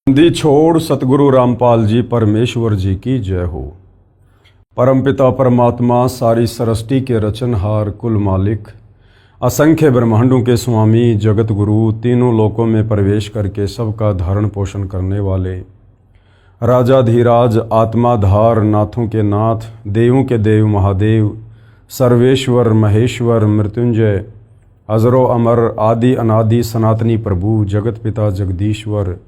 दी छोड़ सतगुरु रामपाल जी परमेश्वर जी की जय हो। परमपिता परमात्मा सारी सृष्टि के रचनहार कुल मालिक असंख्य ब्रह्मांडों के स्वामी जगत गुरु तीनों लोकों में प्रवेश करके सबका धारण पोषण करने वाले राजाधीराज आत्माधार नाथों के नाथ देवों के देव महादेव सर्वेश्वर महेश्वर मृत्युंजय अजरो अमर आदि अनादि सनातनी प्रभु जगत पिता जगदीश्वर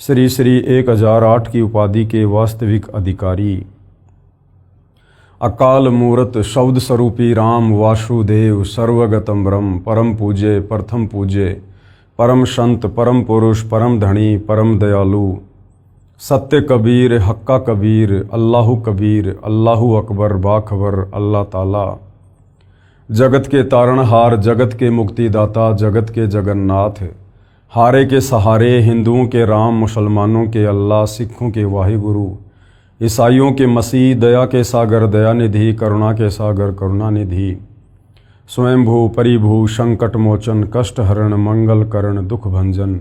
श्री श्री 1008 की उपाधि के वास्तविक अधिकारी अकाल मूरत शब्द स्वरूपी राम वासुदेव सर्वगतम ब्रह्म परम पूज्य प्रथम पूज्य परम संत परम पुरुष परम धनी परम दयालु सत्य कबीर हक्का कबीर अल्लाहु कबीर अल्लाहु अकबर बाखबर अल्लाह ताला जगत के तारणहार जगत के मुक्तिदाता जगत के जगन्नाथ हारे के सहारे हिंदुओं के राम मुसलमानों के अल्लाह सिखों के वाहिगुरु ईसाइयों के मसीह दया के सागर दयानिधि करुणा के सागर करुणानिधि स्वयंभू परिभू संकट मोचन कष्ट हरण मंगल करण दुख भंजन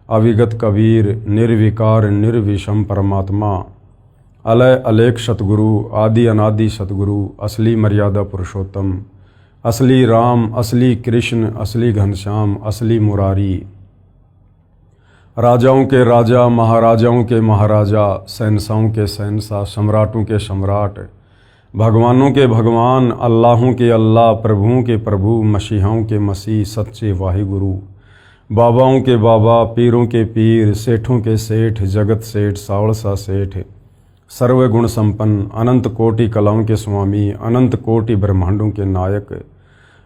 अविगत कबीर निर्विकार निर्विषम परमात्मा अलय अलेख सतगुरु आदि अनादि सतगुरु असली मर्यादा पुरुषोत्तम असली राम असली कृष्ण असली घनश्याम असली मुरारी राजाओं के राजा महाराजाओं के महाराजा शहंशाहों के शहंशाह सम्राटों के सम्राट भगवानों के भगवान अल्लाहों के अल्लाह प्रभुओं के प्रभु मसीहाओं के मसीह सच्चे वाहिगुरु बाबाओं के बाबा पीरों के पीर सेठों के सेठ जगत सेठ सावड़सा सेठ सर्वगुण संपन्न अनंत कोटि कलाओं के स्वामी अनंत कोटि ब्रह्मांडों के नायक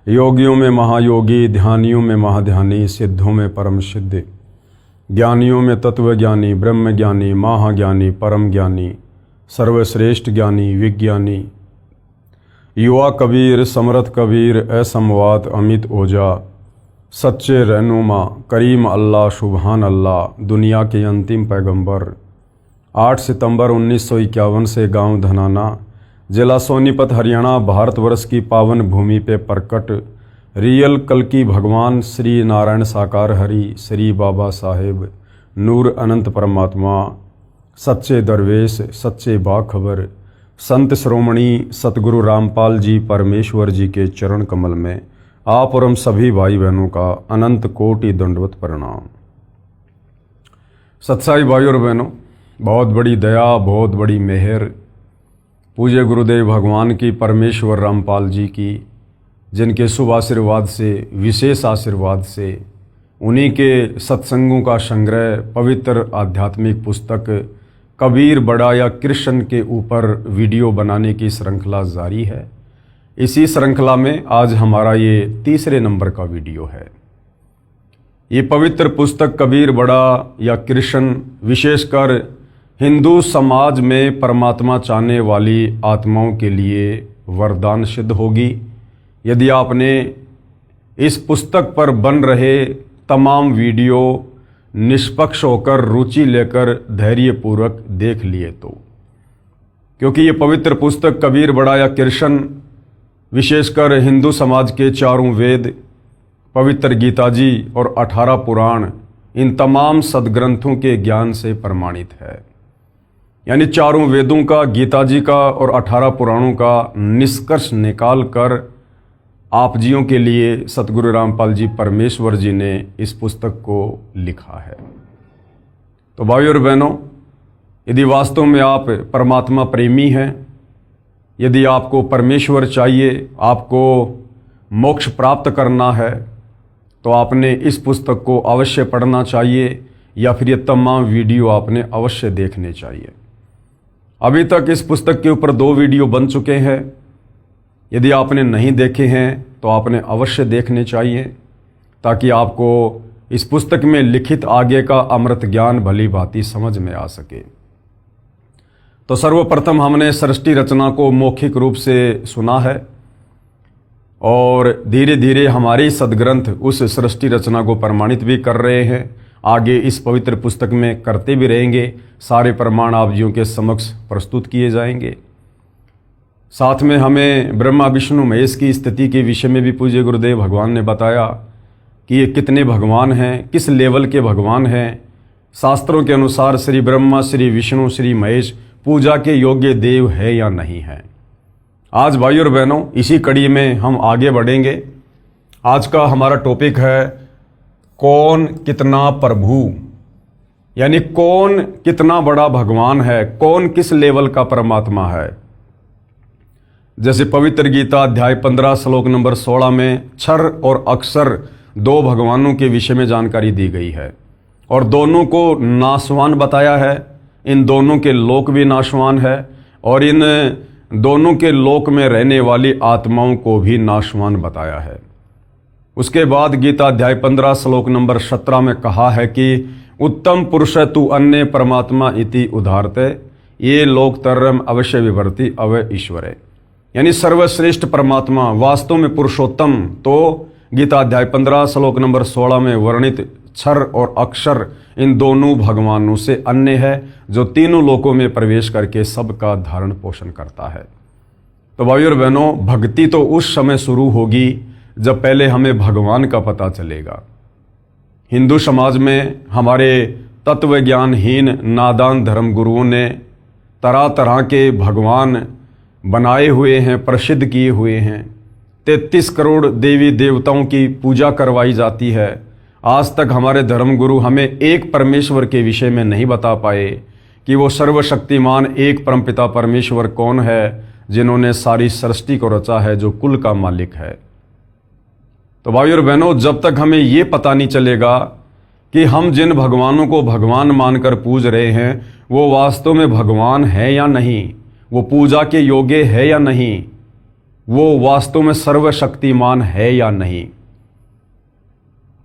योगियों में महायोगी ध्यानियों में महाध्यानी सिद्धों में परम सिद्ध ज्ञानियों में तत्वज्ञानी ब्रह्म ज्ञानी महाज्ञानी परम ज्ञानी सर्वश्रेष्ठ ज्ञानी विज्ञानी युवा कबीर समर्थ कबीर असमवात अमित ओजा सच्चे रहनुमा करीम अल्लाह सुबहान अल्लाह दुनिया के अंतिम पैगंबर 8 सितंबर 1951 से गांव धनाना जिला सोनीपत हरियाणा भारतवर्ष की पावन भूमि पे प्रकट रियल कल्कि भगवान श्री नारायण साकार हरि श्री बाबा साहेब नूर अनंत परमात्मा सच्चे दरवेश सच्चे बाखबर संत श्रोमणी सतगुरु रामपाल जी परमेश्वर जी के चरण कमल में आप और हम सभी भाई बहनों का अनंत कोटि दंडवत प्रणाम। सत्साई भाई और बहनों, बहुत बड़ी दया बहुत बड़ी मेहर पूज्य गुरुदेव भगवान की परमेश्वर रामपाल जी की जिनके शुभ आशीर्वाद से विशेष आशीर्वाद से उन्हीं के सत्संगों का संग्रह पवित्र आध्यात्मिक पुस्तक कबीर बड़ा या कृष्ण के ऊपर वीडियो बनाने की श्रृंखला जारी है। इसी श्रृंखला में आज हमारा ये तीसरे नंबर का वीडियो है। ये पवित्र पुस्तक कबीर बड़ा या कृष्ण विशेषकर हिंदू समाज में परमात्मा चाहने वाली आत्माओं के लिए वरदान सिद्ध होगी यदि आपने इस पुस्तक पर बन रहे तमाम वीडियो निष्पक्ष होकर रुचि लेकर धैर्यपूर्वक देख लिए तो, क्योंकि ये पवित्र पुस्तक कबीर बड़ा या कृष्ण विशेषकर हिंदू समाज के चारों वेद पवित्र गीता जी और 18 पुराण इन तमाम सदग्रंथों के ज्ञान से प्रमाणित है। यानी चारों वेदों का गीता जी का और 18 पुराणों का निष्कर्ष निकाल कर आप जियों के लिए सतगुरु रामपाल जी परमेश्वर जी ने इस पुस्तक को लिखा है। तो भाई और बहनों, यदि वास्तव में आप परमात्मा प्रेमी हैं, यदि आपको परमेश्वर चाहिए, आपको मोक्ष प्राप्त करना है, तो आपने इस पुस्तक को अवश्य पढ़ना चाहिए या फिर ये तमाम वीडियो आपने अवश्य देखने चाहिए। अभी तक इस पुस्तक के ऊपर 2 वीडियो बन चुके हैं। यदि आपने नहीं देखे हैं तो आपने अवश्य देखने चाहिए ताकि आपको इस पुस्तक में लिखित आगे का अमृत ज्ञान भली भांति समझ में आ सके। तो सर्वप्रथम हमने सृष्टि रचना को मौखिक रूप से सुना है और धीरे धीरे हमारे सदग्रंथ उस सृष्टि रचना को प्रमाणित भी कर रहे हैं। आगे इस पवित्र पुस्तक में करते भी रहेंगे। सारे प्रमाण आप जियों के समक्ष प्रस्तुत किए जाएंगे। साथ में हमें ब्रह्मा विष्णु महेश की स्थिति के विषय में भी पूज्य गुरुदेव भगवान ने बताया कि ये कितने भगवान हैं, किस लेवल के भगवान हैं, शास्त्रों के अनुसार श्री ब्रह्मा, श्री विष्णु, श्री महेश पूजा के योग्य देव है या नहीं है। आज भाई और बहनों, इसी कड़ी में हम आगे बढ़ेंगे। आज का हमारा टॉपिक है कौन कितना प्रभु, यानी कौन कितना बड़ा भगवान है, कौन किस लेवल का परमात्मा है। जैसे पवित्र गीता अध्याय 15 श्लोक नंबर 16 में क्षर और अक्षर दो भगवानों के विषय में जानकारी दी गई है और दोनों को नाशवान बताया है। इन दोनों के लोक भी नाशवान है और इन दोनों के लोक में रहने वाली आत्माओं को भी नाशवान बताया है। उसके बाद गीता अध्याय 15 श्लोक नंबर 17 में कहा है कि उत्तम पुरुष तु अन्य परमात्मा इति उदाहरते ये लोक तरम अवश्य विभर्ति अवय ईश्वरे, यानी सर्वश्रेष्ठ परमात्मा वास्तव में पुरुषोत्तम तो गीता अध्याय 15 श्लोक नंबर 16 में वर्णित क्षर और अक्षर इन दोनों भगवानों से अन्य है, जो तीनों लोकों में प्रवेश करके सबका धारण पोषण करता है। तो भाइयों और बहनों, भक्ति तो उस समय शुरू होगी जब पहले हमें भगवान का पता चलेगा। हिंदू समाज में हमारे तत्व ज्ञानहीन नादान धर्म गुरुओं ने तरह तरह के भगवान बनाए हुए हैं, प्रसिद्ध किए हुए हैं। 33 करोड़ देवी देवताओं की पूजा करवाई जाती है। आज तक हमारे धर्मगुरु हमें एक परमेश्वर के विषय में नहीं बता पाए कि वो सर्वशक्तिमान एक परमपिता परमेश्वर कौन है, जिन्होंने सारी सृष्टि को रचा है, जो कुल का मालिक है। तो भाइयों और बहनों, जब तक हमें ये पता नहीं चलेगा कि हम जिन भगवानों को भगवान मानकर पूज रहे हैं वो वास्तव में भगवान है या नहीं, वो पूजा के योग्य है या नहीं, वो वास्तव में सर्वशक्तिमान है या नहीं।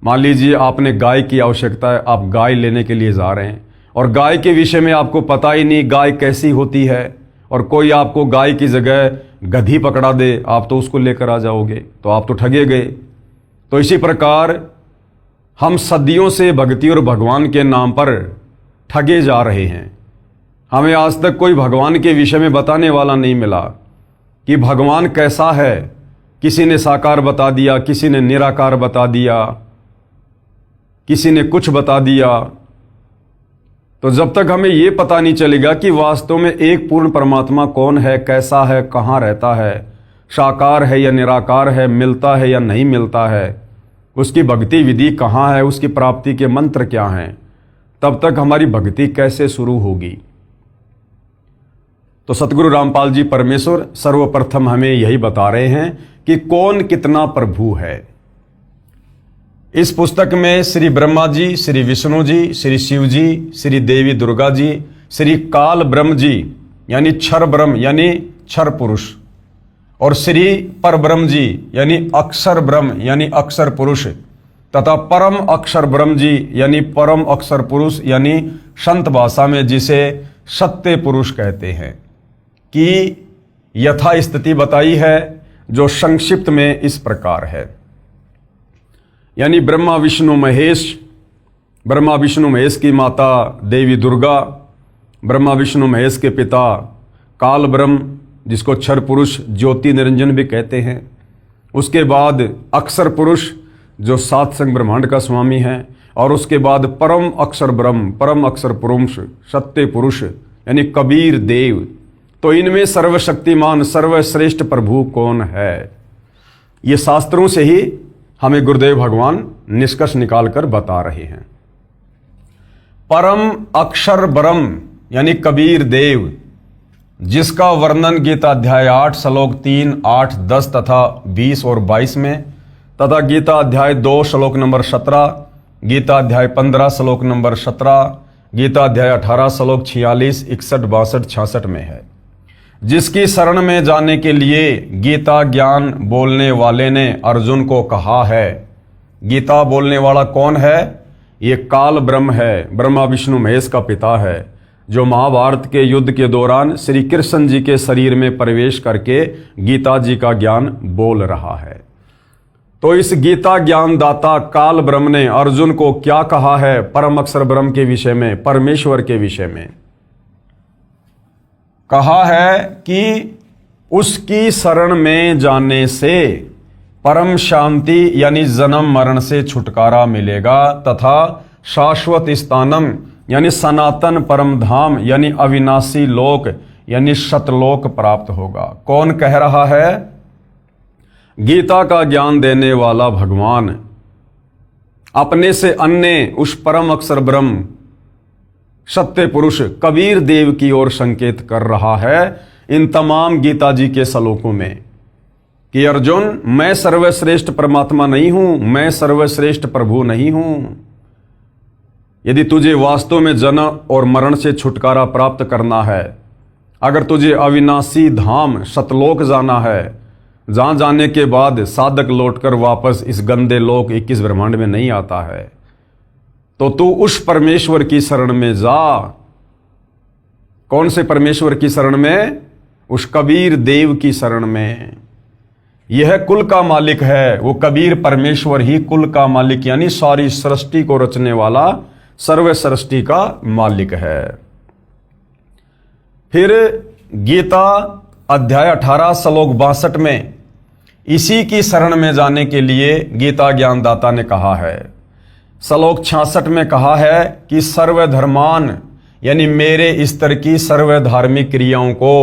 मान लीजिए आपने गाय की आवश्यकता है, आप गाय लेने के लिए जा रहे हैं और गाय के विषय में आपको पता ही नहीं गाय कैसी होती है, और कोई आपको गाय की जगह गधी पकड़ा दे, आप तो उसको लेकर आ जाओगे, तो आप तो ठगे गए। तो इसी प्रकार हम सदियों से भक्ति और भगवान के नाम पर ठगे जा रहे हैं। हमें आज तक कोई भगवान के विषय में बताने वाला नहीं मिला कि भगवान कैसा है। किसी ने साकार बता दिया, किसी ने निराकार बता दिया, किसी ने कुछ बता दिया। तो जब तक हमें ये पता नहीं चलेगा कि वास्तव में एक पूर्ण परमात्मा कौन है, कैसा है, कहाँ रहता है, साकार है या निराकार है, मिलता है या नहीं मिलता है, उसकी भक्ति विधि कहाँ है, उसकी प्राप्ति के मंत्र क्या हैं, तब तक हमारी भक्ति कैसे शुरू होगी। तो सतगुरु रामपाल जी परमेश्वर सर्वप्रथम हमें यही बता रहे हैं कि कौन कितना प्रभु है। इस पुस्तक में श्री ब्रह्मा जी, श्री विष्णु जी, श्री शिव जी, श्री देवी दुर्गा जी, श्री काल ब्रह्म जी यानी क्षर ब्रह्म यानी क्षर पुरुष, और श्री पर ब्रह्म जी यानी अक्षर ब्रह्म यानी अक्षर पुरुष, तथा परम अक्षर ब्रह्म जी यानी परम अक्षर पुरुष यानी संत भाषा में जिसे सत्य पुरुष कहते हैं, की यथा स्थिति बताई है, जो संक्षिप्त में इस प्रकार है। यानी ब्रह्मा विष्णु महेश, ब्रह्मा विष्णु महेश की माता देवी दुर्गा, ब्रह्मा विष्णु महेश के पिता काल ब्रह्म जिसको क्षर पुरुष ज्योति निरंजन भी कहते हैं। उसके बाद अक्षर पुरुष जो सात संग ब्रह्मांड का स्वामी है, और उसके बाद परम अक्षर ब्रह्म, परम अक्षर पुरुष, सत्य पुरुष यानी कबीर देव। तो इनमें सर्वशक्तिमान सर्वश्रेष्ठ प्रभु कौन है, ये शास्त्रों से ही हमें गुरुदेव भगवान निष्कर्ष निकालकर बता रहे हैं। परम अक्षर ब्रह्म यानी कबीर देव, जिसका वर्णन गीता अध्याय 8 श्लोक 3, 8, 10 तथा 20 और 22 में, तथा गीता अध्याय 2 श्लोक नंबर 17, गीता अध्याय 15 श्लोक नंबर 17, गीता अध्याय 18 श्लोक 46, 61, 62, 66 में है। जिसकी शरण में जाने के लिए गीता ज्ञान बोलने वाले ने अर्जुन को कहा है। गीता बोलने वाला कौन है? ये काल ब्रह्म है, ब्रह्मा विष्णु महेश का पिता है, जो महाभारत के युद्ध के दौरान श्री कृष्ण जी के शरीर में प्रवेश करके गीता जी का ज्ञान बोल रहा है। तो इस गीता ज्ञान दाता काल ब्रह्म ने अर्जुन को क्या कहा है परम अक्षर ब्रह्म के विषय में, परमेश्वर के विषय में? कहा है कि उसकी शरण में जाने से परम शांति यानी जन्म मरण से छुटकारा मिलेगा तथा शाश्वत स्थानम यानी सनातन परम धाम यानी अविनाशी लोक यानी शतलोक प्राप्त होगा। कौन कह रहा है? गीता का ज्ञान देने वाला भगवान अपने से अन्य उस परम अक्षर ब्रह्म सत्य पुरुष कबीर देव की ओर संकेत कर रहा है इन तमाम गीता जी के श्लोकों में कि अर्जुन, मैं सर्वश्रेष्ठ परमात्मा नहीं हूं, मैं सर्वश्रेष्ठ प्रभु नहीं हूं। यदि तुझे वास्तव में जन्म और मरण से छुटकारा प्राप्त करना है, अगर तुझे अविनाशी धाम सतलोक जाना है, जहां जाने के बाद साधक लौटकर वापस इस गंदे लोक 21 ब्रह्मांड में नहीं आता है, तो तू उस परमेश्वर की शरण में जा। कौन से परमेश्वर की शरण में? उस कबीर देव की शरण में। यह कुल का मालिक है, वो कबीर परमेश्वर ही कुल का मालिक यानी सारी सृष्टि को रचने वाला सर्व सृष्टि का मालिक है। फिर गीता अध्याय 18 श्लोक 62 में इसी की शरण में जाने के लिए गीता ज्ञानदाता ने कहा है। श्लोक 66 में कहा है कि सर्वधर्मान यानी मेरे स्तर की सर्व धार्मिक क्रियाओं को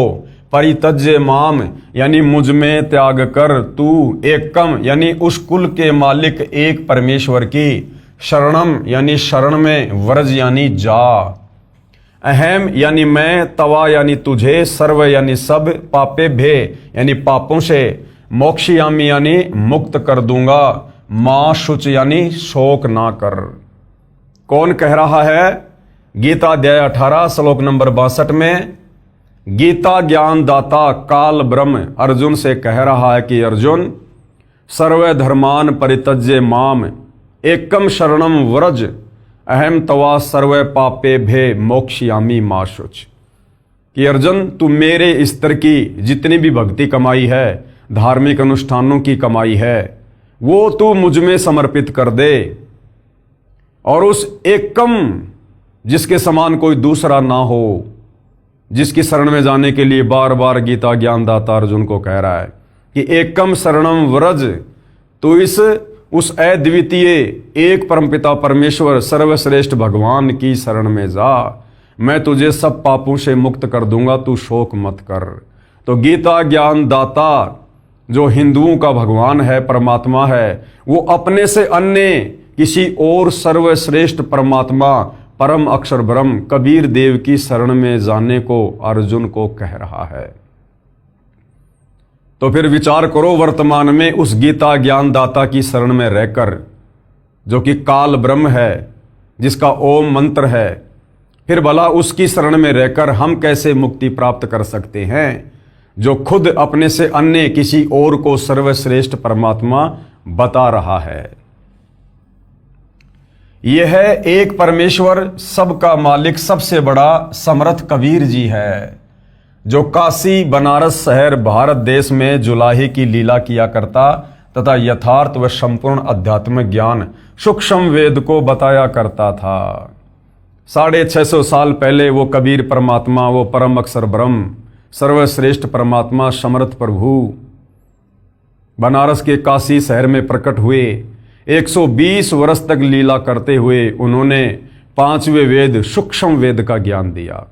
परित्यज्य माम यानी मुझ में त्याग कर तू एकम यानी उस कुल के मालिक एक परमेश्वर की शरणम यानी शरण में व्रज यानी जा। अहम यानी मैं, तवा यानी तुझे, सर्व यानी सब, पापे भे यानी पापों से, मोक्षयामी यानी मुक्त कर दूंगा, मां शुच यानी शोक ना कर। कौन कह रहा है? गीता अध्याय 18 श्लोक नंबर 62 में गीता ज्ञानदाता काल ब्रह्म अर्जुन से कह रहा है कि अर्जुन, सर्वधर्मान परित्यज्य माम एकम शरणम व्रज अहम तवा सर्व पापे भे मोक्षयामी मा शुच। कि अर्जुन, तू मेरे स्तर की जितनी भी भक्ति कमाई है, धार्मिक अनुष्ठानों की कमाई है, वो तू मुझ में समर्पित कर दे और उस एकम जिसके समान कोई दूसरा ना हो, जिसकी शरण में जाने के लिए बार बार गीता ज्ञानदाता अर्जुन को कह रहा है कि एकम शरणम व्रज, तो उस अद्वितीय एक परमपिता परमेश्वर सर्वश्रेष्ठ भगवान की शरण में जा। मैं तुझे सब पापों से मुक्त कर दूंगा, तू शोक मत कर। तो गीता ज्ञानदाता जो हिंदुओं का भगवान है, परमात्मा है, वो अपने से अन्य किसी और सर्वश्रेष्ठ परमात्मा परम अक्षर ब्रह्म कबीर देव की शरण में जाने को अर्जुन को कह रहा है। तो फिर विचार करो, वर्तमान में उस गीता ज्ञानदाता की शरण में रहकर, जो कि काल ब्रह्म है, जिसका ओम मंत्र है, फिर भला उसकी शरण में रहकर हम कैसे मुक्ति प्राप्त कर सकते हैं, जो खुद अपने से अन्य किसी और को सर्वश्रेष्ठ परमात्मा बता रहा है। यह एक परमेश्वर सबका मालिक सबसे बड़ा समर्थ कबीर जी है, जो काशी बनारस शहर भारत देश में जुलाही की लीला किया करता तथा यथार्थ व संपूर्ण अध्यात्मिक ज्ञान सूक्ष्म वेद को बताया करता था। 650 साल पहले वो कबीर परमात्मा, वो परम अक्षर ब्रह्म, सर्वश्रेष्ठ परमात्मा समर्थ प्रभु बनारस के काशी शहर में प्रकट हुए। 120 वर्ष तक लीला करते हुए उन्होंने 5वें वेद सूक्ष्म वेद का ज्ञान दिया।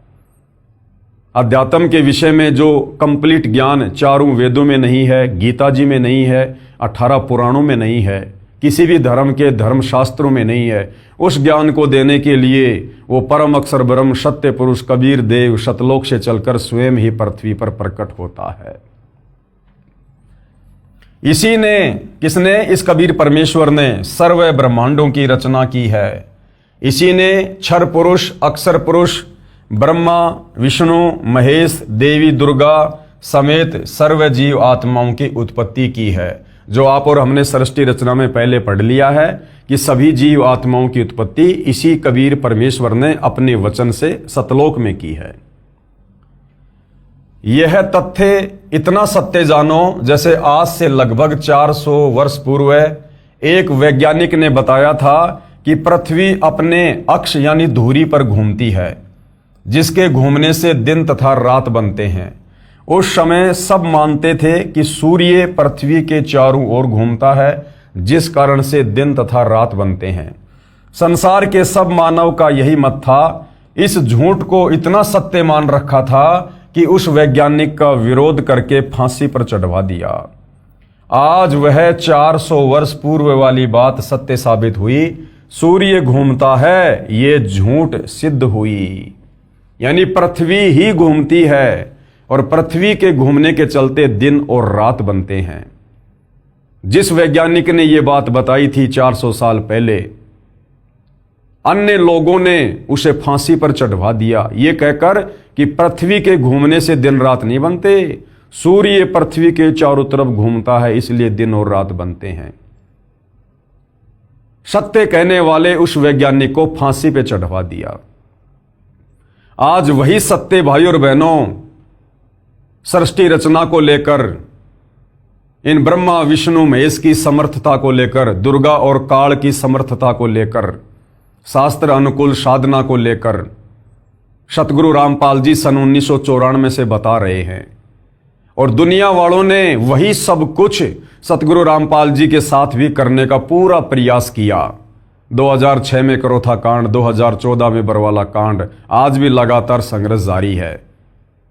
अध्यात्म के विषय में जो कंप्लीट ज्ञान चारों वेदों में नहीं है, गीता जी में नहीं है, 18 पुराणों में नहीं है, किसी भी धर्म के धर्मशास्त्रों में नहीं है, उस ज्ञान को देने के लिए वो परम अक्षर ब्रह्म सत्य पुरुष कबीर देव सतलोक से चलकर स्वयं ही पृथ्वी पर प्रकट होता है। इसी ने, किसने? इस कबीर परमेश्वर ने सर्व ब्रह्मांडों की रचना की है। इसी ने क्षर पुरुष, अक्षर पुरुष, ब्रह्मा, विष्णु, महेश, देवी दुर्गा समेत सर्व जीव आत्माओं की उत्पत्ति की है। जो आप और हमने सृष्टि रचना में पहले पढ़ लिया है कि सभी जीव आत्माओं की उत्पत्ति इसी कबीर परमेश्वर ने अपने वचन से सतलोक में की है। यह तथ्य इतना सत्य जानो जैसे आज से लगभग 400 वर्ष पूर्व एक वैज्ञानिक ने बताया था कि पृथ्वी अपने अक्ष यानी धुरी पर घूमती है, जिसके घूमने से दिन तथा रात बनते हैं। उस समय सब मानते थे कि सूर्य पृथ्वी के चारों ओर घूमता है, जिस कारण से दिन तथा रात बनते हैं। संसार के सब मानव का यही मत था। इस झूठ को इतना सत्य मान रखा था कि उस वैज्ञानिक का विरोध करके फांसी पर चढ़वा दिया। आज वह 400 वर्ष पूर्व वाली बात सत्य साबित हुई। सूर्य घूमता है, ये झूठ सिद्ध हुई। यानी पृथ्वी ही घूमती है और पृथ्वी के घूमने के चलते दिन और रात बनते हैं। जिस वैज्ञानिक ने यह बात बताई थी 400 साल पहले, अन्य लोगों ने उसे फांसी पर चढ़वा दिया, ये कहकर कि पृथ्वी के घूमने से दिन रात नहीं बनते, सूर्य पृथ्वी के चारों तरफ घूमता है इसलिए दिन और रात बनते हैं। सत्य कहने वाले उस वैज्ञानिक को फांसी पे चढ़वा दिया। आज वही सत्य भाई और बहनों सृष्टि रचना को लेकर, इन ब्रह्मा विष्णु महेश की समर्थता को लेकर, दुर्गा और काल की समर्थता को लेकर, शास्त्र अनुकूल साधना को लेकर सतगुरु रामपाल जी सन 1994 से बता रहे हैं। और दुनिया वालों ने वही सब कुछ सतगुरु रामपाल जी के साथ भी करने का पूरा प्रयास किया। 2006 में करोथा कांड, 2014 में बरवाला कांड, आज भी लगातार संघर्ष जारी है,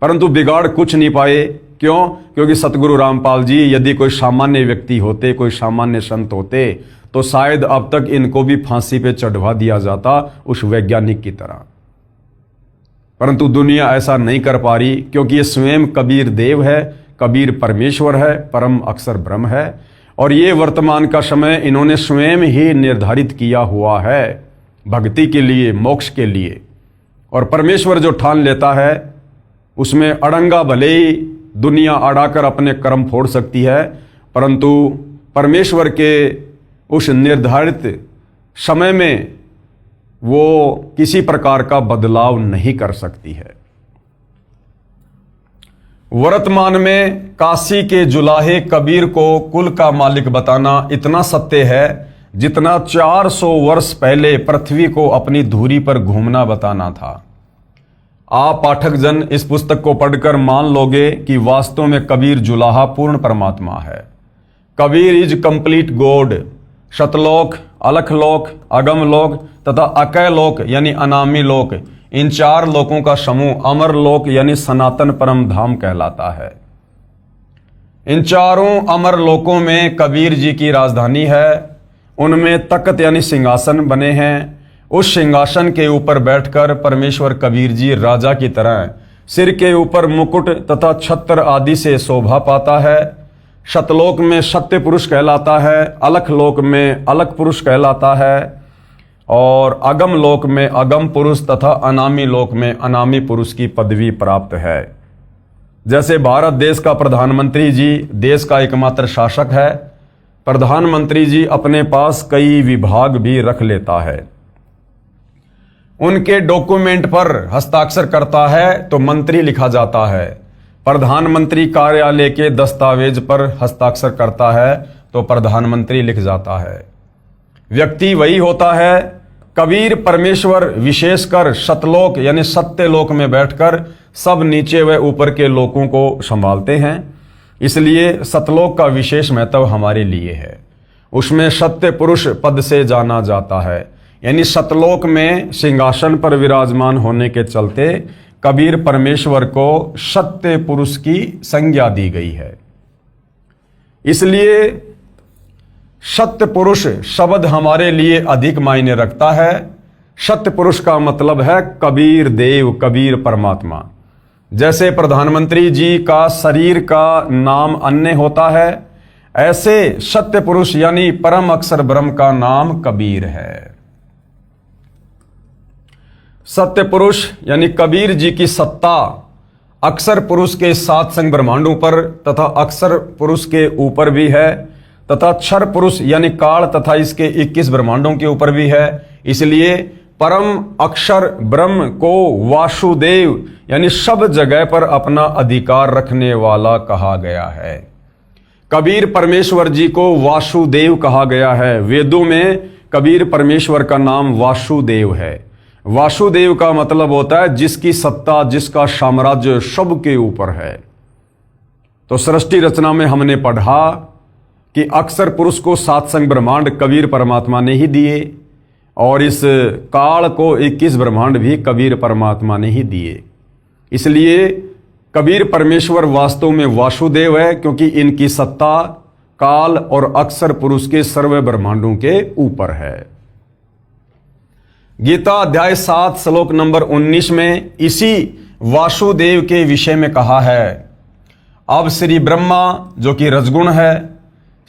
परंतु बिगाड़ कुछ नहीं पाए। क्यों? क्योंकि सतगुरु रामपाल जी यदि कोई सामान्य व्यक्ति होते, कोई सामान्य संत होते, तो शायद अब तक इनको भी फांसी पे चढ़वा दिया जाता उस वैज्ञानिक की तरह। परंतु दुनिया ऐसा नहीं कर पा रही, क्योंकि ये स्वयं कबीर देव है, कबीर परमेश्वर है, परम अक्षर ब्रह्म है, और ये वर्तमान का समय इन्होंने स्वयं ही निर्धारित किया हुआ है भक्ति के लिए, मोक्ष के लिए। और परमेश्वर जो ठान लेता है उसमें अड़ंगा भले ही दुनिया अड़ाकर अपने कर्म फोड़ सकती है, परंतु परमेश्वर के उस निर्धारित समय में वो किसी प्रकार का बदलाव नहीं कर सकती है। वर्तमान में काशी के जुलाहे कबीर को कुल का मालिक बताना इतना सत्य है जितना 400 वर्ष पहले पृथ्वी को अपनी धुरी पर घूमना बताना था। आप पाठक जन इस पुस्तक को पढ़कर मान लोगे कि वास्तव में कबीर जुलाहा पूर्ण परमात्मा है। Kabir is complete God. Satlok, Alakhlok, Agamlok तथा अकय लोक यानी अनामी लोक, इन 4 लोकों का समूह अमर लोक यानी सनातन परम धाम कहलाता है। इन चारों अमर लोकों में कबीर जी की राजधानी है। उनमें तख्त यानी सिंहासन बने हैं। उस सिंहासन के ऊपर बैठकर परमेश्वर कबीर जी राजा की तरह सिर के ऊपर मुकुट तथा छत्र आदि से शोभा पाता है। शतलोक में सत्य पुरुष कहलाता है, अलख लोक में अलख पुरुष कहलाता है, और अगम लोक में अगम पुरुष तथा अनामी लोक में अनामी पुरुष की पदवी प्राप्त है। जैसे भारत देश का प्रधानमंत्री जी देश का एकमात्र शासक है, प्रधानमंत्री जी अपने पास कई विभाग भी रख लेता है। उनके डॉक्यूमेंट पर हस्ताक्षर करता है तो मंत्री लिखा जाता है। प्रधानमंत्री कार्यालय के दस्तावेज पर हस्ताक्षर करता है तो प्रधानमंत्री लिख जाता है। व्यक्ति वही होता है। कबीर परमेश्वर विशेषकर सतलोक यानी सत्य लोक में बैठकर सब नीचे व ऊपर के लोकों को संभालते हैं। इसलिए सतलोक का विशेष महत्व हमारे लिए है। उसमें सत्य पुरुष पद से जाना जाता है, यानी सतलोक में सिंहासन पर विराजमान होने के चलते कबीर परमेश्वर को सत्य पुरुष की संज्ञा दी गई है। इसलिए सत्य पुरुष शब्द हमारे लिए अधिक मायने रखता है। सत्य पुरुष का मतलब है कबीर देव, कबीर परमात्मा। जैसे प्रधानमंत्री जी का शरीर का नाम अन्य होता है, ऐसे सत्य पुरुष यानी परम अक्षर ब्रह्म का नाम कबीर है। सत्य पुरुष यानी कबीर जी की सत्ता अक्षर पुरुष के 7 संग ब्रह्मांडों पर तथा अक्षर पुरुष के ऊपर भी है, तथा क्षर पुरुष यानी काल तथा इसके 21 ब्रह्मांडों के ऊपर भी है। इसलिए परम अक्षर ब्रह्म को वासुदेव यानी सब जगह पर अपना अधिकार रखने वाला कहा गया है। कबीर परमेश्वर जी को वासुदेव कहा गया है। वेदों में कबीर परमेश्वर का नाम वासुदेव है। वासुदेव का मतलब होता है जिसकी सत्ता, जिसका साम्राज्य सबके ऊपर है। तो सृष्टि रचना में हमने पढ़ा कि अक्षर पुरुष को 7 संग ब्रह्मांड कबीर परमात्मा ने ही दिए। और इस काल को 21 ब्रह्मांड भी कबीर परमात्मा ने ही दिए। इसलिए कबीर परमेश्वर वास्तव में वासुदेव है, क्योंकि इनकी सत्ता काल और अक्षर पुरुष के सर्व ब्रह्मांडों के ऊपर है। गीता अध्याय 7 श्लोक नंबर 19 में इसी वासुदेव के विषय में कहा है। अब श्री ब्रह्मा जो कि रजगुण है,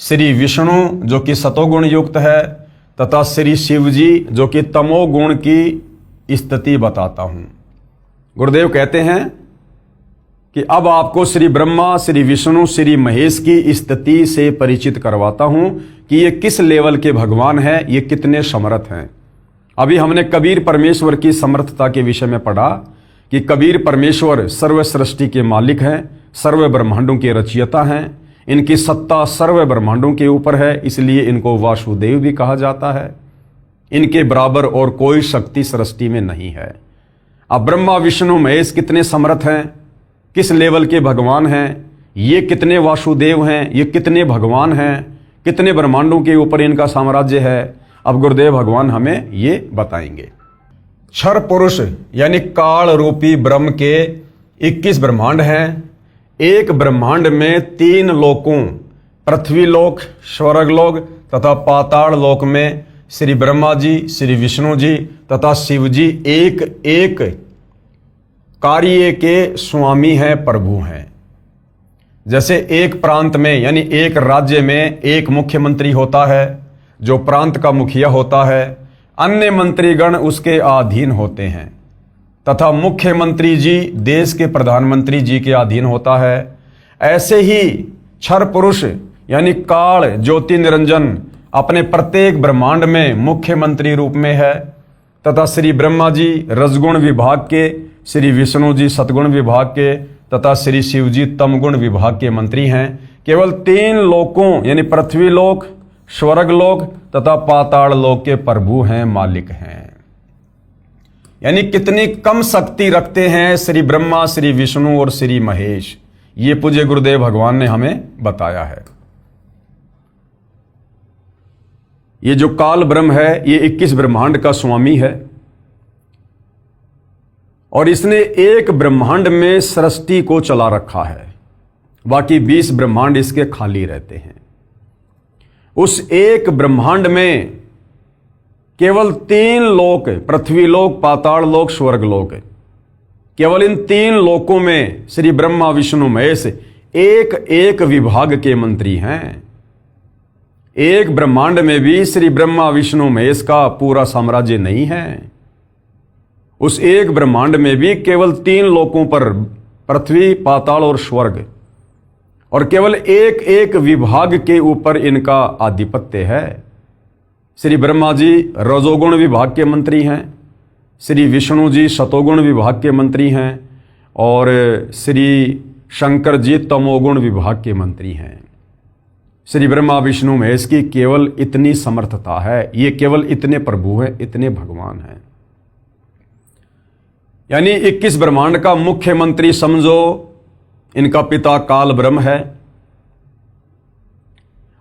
श्री विष्णु जो कि सतोगुण युक्त है तथा श्री शिव जी जो कि तमोगुण की स्थिति बताता हूं। गुरुदेव कहते हैं कि अब आपको श्री ब्रह्मा, श्री विष्णु, श्री महेश की स्थिति से परिचित करवाता हूं कि ये किस लेवल के भगवान हैं, ये कितने समर्थ हैं। अभी हमने कबीर परमेश्वर की समर्थता के विषय में पढ़ा कि कबीर परमेश्वर सर्व सृष्टि के मालिक हैं, सर्व ब्रह्मांडों के रचयिता हैं, इनकी सत्ता सर्व ब्रह्मांडों के ऊपर है, इसलिए इनको वासुदेव भी कहा जाता है। इनके बराबर और कोई शक्ति सृष्टि में नहीं है। अब ब्रह्मा विष्णु महेश कितने समर्थ हैं, किस लेवल के भगवान हैं, ये कितने वासुदेव हैं, ये कितने भगवान हैं, कितने ब्रह्मांडों के ऊपर इनका साम्राज्य है, अब गुरुदेव भगवान हमें ये बताएंगे। क्षर पुरुष यानी काल रूपी ब्रह्म के 21 ब्रह्मांड हैं। एक ब्रह्मांड में 3 लोकों पृथ्वी लोक, स्वर्ग लोक तथा पाताल लोक में श्री ब्रह्मा जी, श्री विष्णु जी तथा शिव जी एक एक कार्य के स्वामी हैं, प्रभु हैं। जैसे एक प्रांत में यानी एक राज्य में एक मुख्यमंत्री होता है जो प्रांत का मुखिया होता है, अन्य मंत्रीगण उसके अधीन होते हैं तथा मुख्यमंत्री जी देश के प्रधानमंत्री जी के अधीन होता है। ऐसे ही क्षर पुरुष यानी काल ज्योति निरंजन अपने प्रत्येक ब्रह्मांड में मुख्यमंत्री रूप में है तथा श्री ब्रह्मा जी रजगुण विभाग के, श्री विष्णु जी सतगुण विभाग के तथा श्री शिव जी तमगुण विभाग के मंत्री हैं। केवल 3 लोकों यानी पृथ्वी लोक, स्वर्ग लोक तथा पाताल लोक के प्रभु हैं, मालिक हैं। यानी कितनी कम शक्ति रखते हैं श्री ब्रह्मा, श्री विष्णु और श्री महेश, ये पूज्य गुरुदेव भगवान ने हमें बताया है। ये जो काल ब्रह्म है ये 21 ब्रह्मांड का स्वामी है और इसने एक ब्रह्मांड में सृष्टि को चला रखा है, बाकी 20 ब्रह्मांड इसके खाली रहते हैं। उस एक ब्रह्मांड में केवल 3 लोक, पृथ्वी लोक, पाताल लोक, स्वर्ग लोक, केवल इन 3 लोकों में श्री ब्रह्मा विष्णु महेश एक एक विभाग के मंत्री हैं। एक ब्रह्मांड में भी श्री ब्रह्मा विष्णु महेश का पूरा साम्राज्य नहीं है। उस एक ब्रह्मांड में भी केवल 3 लोकों पर पृथ्वी, पाताल और स्वर्ग, और केवल एक एक विभाग के ऊपर इनका आधिपत्य है। श्री ब्रह्मा जी रजोगुण विभाग के मंत्री हैं, श्री विष्णु जी सतोगुण विभाग के मंत्री हैं और श्री शंकर जी तमोगुण विभाग के मंत्री हैं। श्री ब्रह्मा विष्णु महेश की केवल इतनी समर्थता है, ये केवल इतने प्रभु हैं, इतने भगवान हैं। यानी 21 ब्रह्मांड का मुख्यमंत्री समझो इनका पिता काल ब्रह्म है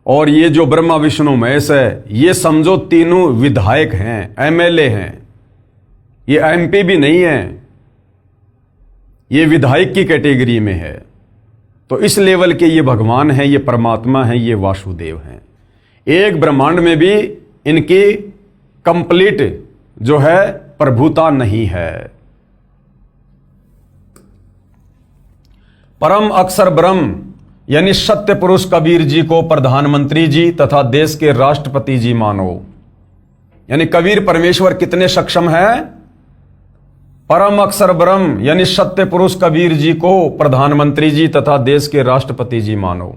और ये जो ब्रह्मा विष्णु महेश है ये समझो तीनों विधायक हैं, एमएलए हैं। ये एमपी भी नहीं है, ये विधायक की कैटेगरी में है। तो इस लेवल के ये भगवान हैं, ये परमात्मा हैं, ये वासुदेव हैं। एक ब्रह्मांड में भी इनकी कंप्लीट जो है प्रभुता नहीं है। परम अक्षर ब्रह्म यानी सत्य पुरुष कबीर जी को प्रधानमंत्री जी तथा देश के राष्ट्रपति जी मानो। यानी कबीर परमेश्वर कितने सक्षम हैं? परम अक्षर ब्रह्म यानी सत्य पुरुष कबीर जी को प्रधानमंत्री जी तथा देश के राष्ट्रपति जी मानो।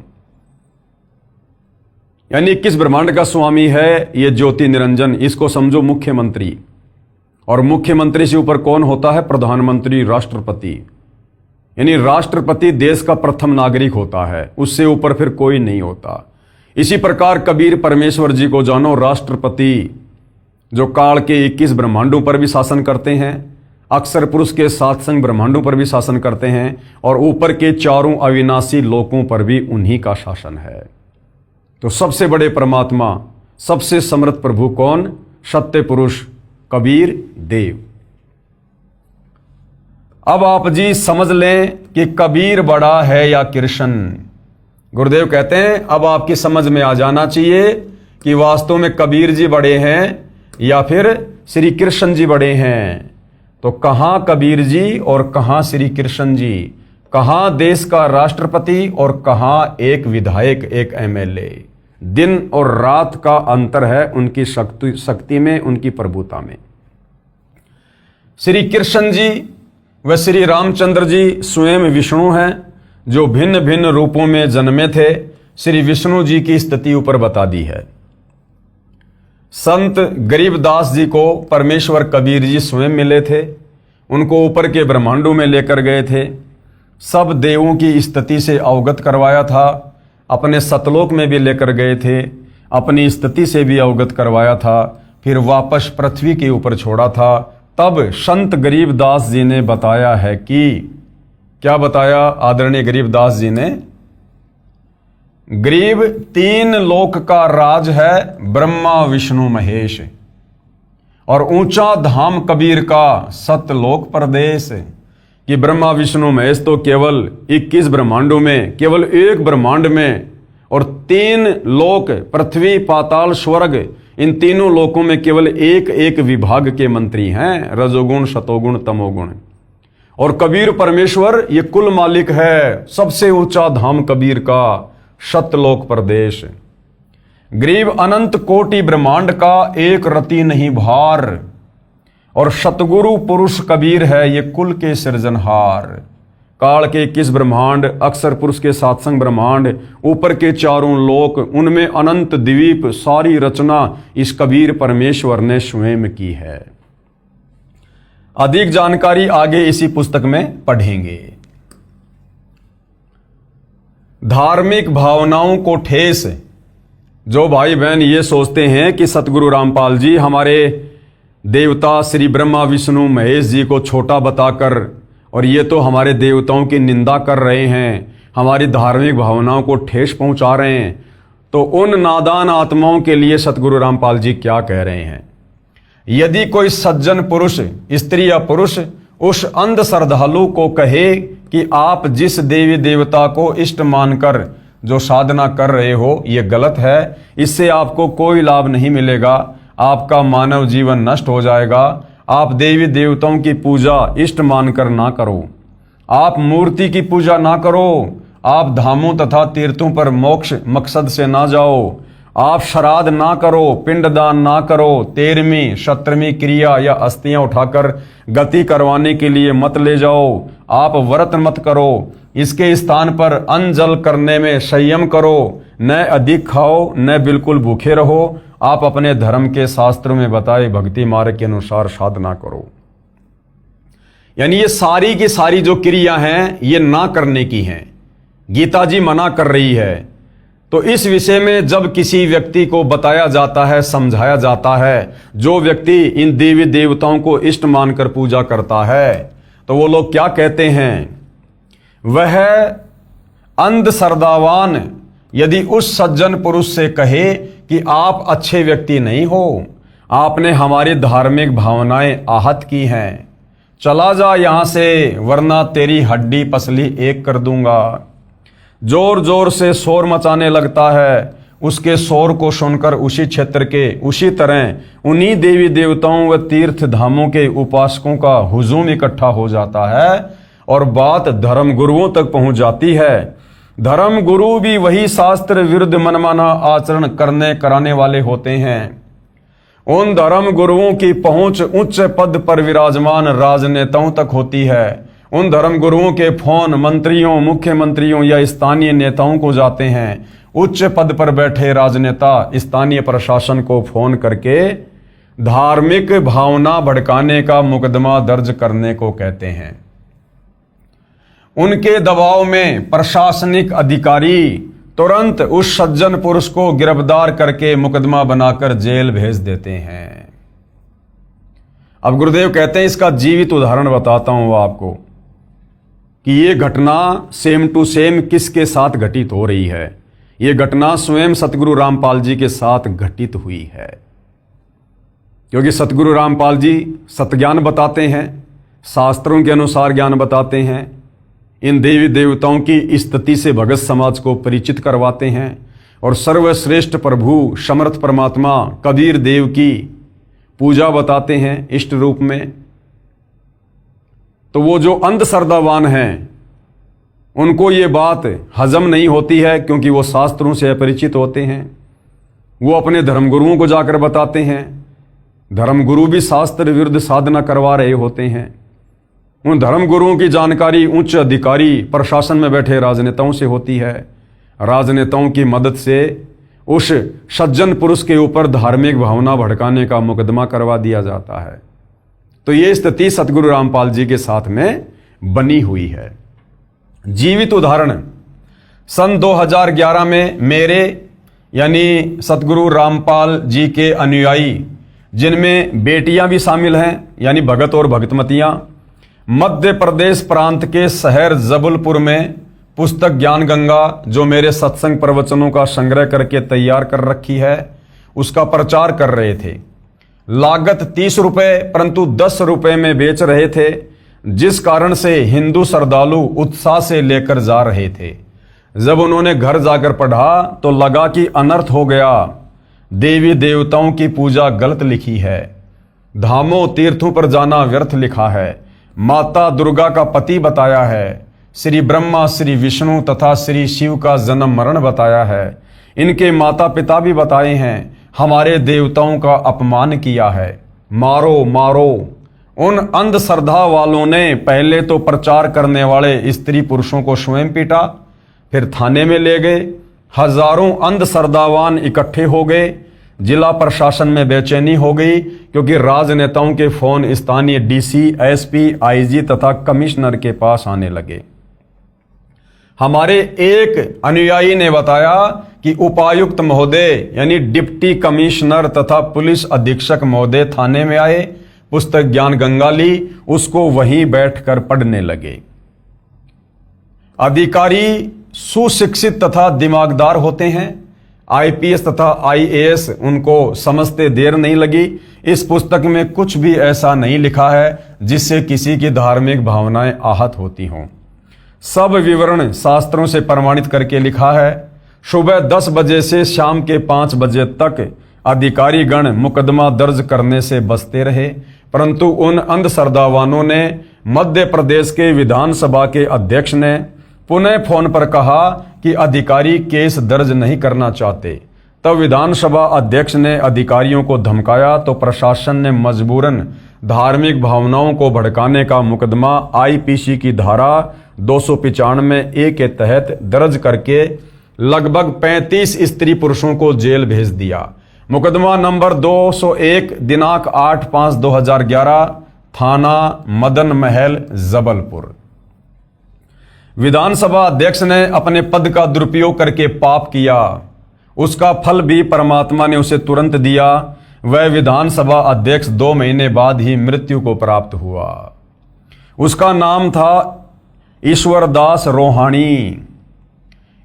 यानी 21 ब्रह्मांड का स्वामी है ये ज्योति निरंजन, इसको समझो मुख्यमंत्री। और मुख्यमंत्री से ऊपर कौन होता है? प्रधानमंत्री, राष्ट्रपति। यानी राष्ट्रपति देश का प्रथम नागरिक होता है, उससे ऊपर फिर कोई नहीं होता। इसी प्रकार कबीर परमेश्वर जी को जानो राष्ट्रपति, जो काल के 21 ब्रह्मांडों पर भी शासन करते हैं, अक्षर पुरुष के 7 संग ब्रह्मांडों पर भी शासन करते हैं और ऊपर के 4 अविनाशी लोकों पर भी उन्हीं का शासन है। तो सबसे बड़े परमात्मा, सबसे समर्थ प्रभु कौन? सत्य पुरुष कबीर देव। अब आप जी समझ लें कि कबीर बड़ा है या कृष्ण। गुरुदेव कहते हैं अब आपकी समझ में आ जाना चाहिए कि वास्तव में कबीर जी बड़े हैं या फिर श्री कृष्ण जी बड़े हैं। तो कहां कबीर जी और कहां श्री कृष्ण जी, कहां देश का राष्ट्रपति और कहां एक विधायक, एक एमएलए। दिन और रात का अंतर है उनकी शक्ति में, उनकी प्रभुता में। श्री कृष्ण जी व श्री रामचंद्र जी स्वयं विष्णु हैं जो भिन्न भिन्न रूपों में जन्मे थे। श्री विष्णु जी की स्थिति ऊपर बता दी है। संत गरीबदास जी को परमेश्वर कबीर जी स्वयं मिले थे, उनको ऊपर के ब्रह्मांडों में लेकर गए थे, सब देवों की स्थिति से अवगत करवाया था, अपने सतलोक में भी लेकर गए थे, अपनी स्थिति से भी अवगत करवाया था, फिर वापस पृथ्वी के ऊपर छोड़ा था। तब संत गरीबदास जी ने बताया है कि क्या बताया आदरणीय गरीबदास जी ने? गरीब तीन लोक का राज है, ब्रह्मा विष्णु महेश, और ऊंचा धाम कबीर का सतलोक प्रदेश। कि ब्रह्मा विष्णु महेश तो केवल 21 ब्रह्मांडों में, केवल एक ब्रह्मांड में, और तीन लोक पृथ्वी पाताल स्वर्ग, इन तीनों लोकों में केवल एक एक विभाग के मंत्री हैं, रजोगुण सतोगुण तमोगुण। और कबीर परमेश्वर ये कुल मालिक है, सबसे ऊंचा धाम कबीर का सतलोक प्रदेश। गरीब अनंत कोटि ब्रह्मांड का एक रति नहीं भार, और सतगुरु पुरुष कबीर है ये कुल के सृजनहार। काल के 21 ब्रह्मांड, अक्षर पुरुष के सातसंग ब्रह्मांड, ऊपर के चारों लोक, उनमें अनंत द्वीप, सारी रचना इस कबीर परमेश्वर ने स्वयं की है। अधिक जानकारी आगे इसी पुस्तक में पढ़ेंगे। धार्मिक भावनाओं को ठेस, जो भाई बहन ये सोचते हैं कि सतगुरु रामपाल जी हमारे देवता श्री ब्रह्मा विष्णु महेश जी को छोटा बताकर, और ये तो हमारे देवताओं की निंदा कर रहे हैं, हमारी धार्मिक भावनाओं को ठेस पहुंचा रहे हैं, तो उन नादान आत्माओं के लिए सतगुरु रामपाल जी क्या कह रहे हैं? यदि कोई सज्जन पुरुष, स्त्री या पुरुष, उस अंध श्रद्धालु को कहे कि आप जिस देवी देवता को इष्ट मानकर जो साधना कर रहे हो ये गलत है, इससे आपको कोई लाभ नहीं मिलेगा, आपका मानव जीवन नष्ट हो जाएगा, आप देवी देवताओं की पूजा इष्ट मानकर ना करो, आप मूर्ति की पूजा ना करो, आप धामों तथा तीर्थों पर मोक्ष मकसद से ना जाओ, आप श्राद्ध ना करो, पिंडदान ना करो, 13वीं 17वीं क्रिया या अस्थियां उठाकर गति करवाने के लिए मत ले जाओ, आप व्रत मत करो, इसके स्थान पर अन्न जल करने में संयम करो, न अधिक खाओ न बिल्कुल भूखे रहो, आप अपने धर्म के शास्त्रों में बताए भक्ति मार्ग के अनुसार साधना करो। यानी ये सारी की सारी जो क्रिया हैं ये ना करने की हैं, गीता जी मना कर रही है। तो इस विषय में जब किसी व्यक्ति को बताया जाता है, समझाया जाता है, जो व्यक्ति इन देवी देवताओं को इष्ट मानकर पूजा करता है, तो वो लोग क्या कहते हैं? वह अंध श्रद्धावान यदि उस सज्जन पुरुष से कहे कि आप अच्छे व्यक्ति नहीं हो, आपने हमारी धार्मिक भावनाएं आहत की हैं, चला जा यहां से वरना तेरी हड्डी पसली एक कर दूंगा। जोर जोर से शोर मचाने लगता है, उसके शोर को सुनकर उसी क्षेत्र के, उसी तरह उन्हीं देवी देवताओं व तीर्थ धामों के उपासकों का हुजूम इकट्ठा हो जाता है और बात धर्म गुरुओं तक पहुंच जाती है। धर्म गुरु भी वही शास्त्र विरुद्ध मनमाना आचरण करने कराने वाले होते हैं। उन धर्म गुरुओं की पहुंच उच्च पद पर विराजमान राजनेताओं तक होती है। उन धर्म गुरुओं के फोन मंत्रियों, मुख्यमंत्रियों या स्थानीय नेताओं को जाते हैं। उच्च पद पर बैठे राजनेता स्थानीय प्रशासन को फोन करके धार्मिक भावना भड़काने का मुकदमा दर्ज करने को कहते हैं। उनके दबाव में प्रशासनिक अधिकारी तुरंत उस सज्जन पुरुष को गिरफ्तार करके मुकदमा बनाकर जेल भेज देते हैं। अब गुरुदेव कहते हैं इसका जीवित उदाहरण बताता हूं आपको कि ये घटना सेम टू सेम किसके साथ घटित हो रही है। ये घटना स्वयं सतगुरु रामपाल जी के साथ घटित हुई है। क्योंकि सतगुरु रामपाल जी सतज्ञान बताते हैं, शास्त्रों के अनुसार ज्ञान बताते हैं, इन देवी देवताओं की स्तुति से भगत समाज को परिचित करवाते हैं और सर्वश्रेष्ठ प्रभु समर्थ परमात्मा कबीर देव की पूजा बताते हैं इष्ट रूप में। तो वो जो अंधश्रद्धावान हैं उनको ये बात हजम नहीं होती है, क्योंकि वो शास्त्रों से अपरिचित होते हैं। वो अपने धर्मगुरुओं को जाकर बताते हैं, धर्मगुरु भी शास्त्र विरुद्ध साधना करवा रहे होते हैं। उन धर्मगुरुओं की जानकारी उच्च अधिकारी प्रशासन में बैठे राजनेताओं से होती है। राजनेताओं की मदद से उस सज्जन पुरुष के ऊपर धार्मिक भावना भड़काने का मुकदमा करवा दिया जाता है। तो ये स्थिति सतगुरु रामपाल जी के साथ में बनी हुई है। जीवित उदाहरण, सन 2011 में मेरे यानी सतगुरु रामपाल जी के अनुयायी, जिनमें बेटियां भी शामिल हैं यानी भगत और भगतमतियां, मध्य प्रदेश प्रांत के शहर जबलपुर में पुस्तक ज्ञान गंगा, जो मेरे सत्संग प्रवचनों का संग्रह करके तैयार कर रखी है, उसका प्रचार कर रहे थे। लागत 30 रुपए परंतु 10 रुपए में बेच रहे थे, जिस कारण से हिंदू श्रद्धालु उत्साह से लेकर जा रहे थे। जब उन्होंने घर जाकर पढ़ा तो लगा कि अनर्थ हो गया, देवी देवताओं की पूजा गलत लिखी है, धामों तीर्थों पर जाना व्यर्थ लिखा है, माता दुर्गा का पति बताया है, श्री ब्रह्मा श्री विष्णु तथा श्री शिव का जन्म मरण बताया है, इनके माता पिता भी बताए हैं, हमारे देवताओं का अपमान किया है, मारो मारो। उन अंधश्रद्धा वालों ने पहले तो प्रचार करने वाले स्त्री पुरुषों को स्वयं पीटा, फिर थाने में ले गए। हजारों अंधश्रद्धावान इकट्ठे हो गए। जिला प्रशासन में बेचैनी हो गई, क्योंकि राजनेताओं के फोन स्थानीय डीसी, एसपी, आईजी तथा कमिश्नर के पास आने लगे। हमारे एक अनुयायी ने बताया कि उपायुक्त महोदय यानी डिप्टी कमिश्नर तथा पुलिस अधीक्षक महोदय थाने में आए, पुस्तक ज्ञान गंगा ली, उसको वहीं बैठकर पढ़ने लगे। अधिकारी सुशिक्षित तथा दिमागदार होते हैं, आईपीएस तथा आईएएस, उनको समझते देर नहीं लगी। इस पुस्तक में कुछ भी ऐसा नहीं लिखा है जिससे किसी की धार्मिक भावनाएं आहत होती हों। सब विवरण शास्त्रों से प्रमाणित करके लिखा है। सुबह 10 बजे से शाम के 5 बजे तक अधिकारीगण मुकदमा दर्ज करने से बचते रहे, परंतु उन अंधश्रद्धावानों ने मध्य प्रदेश के विधानसभा के अध्यक्ष ने पुनः फोन पर कहा कि अधिकारी केस दर्ज नहीं करना चाहते। तब विधानसभा अध्यक्ष ने अधिकारियों को धमकाया तो प्रशासन ने मजबूरन धार्मिक भावनाओं को भड़काने का मुकदमा आईपीसी की धारा 295A के तहत दर्ज करके लगभग 35 स्त्री पुरुषों को जेल भेज दिया। मुकदमा नंबर 201 दिनांक 8/5/2011, थाना मदन महल जबलपुर। विधानसभा अध्यक्ष ने अपने पद का दुरुपयोग करके पाप किया, उसका फल भी परमात्मा ने उसे तुरंत दिया। वह विधानसभा अध्यक्ष 2 महीने बाद ही मृत्यु को प्राप्त हुआ। उसका नाम था ईश्वरदास रोहाणी।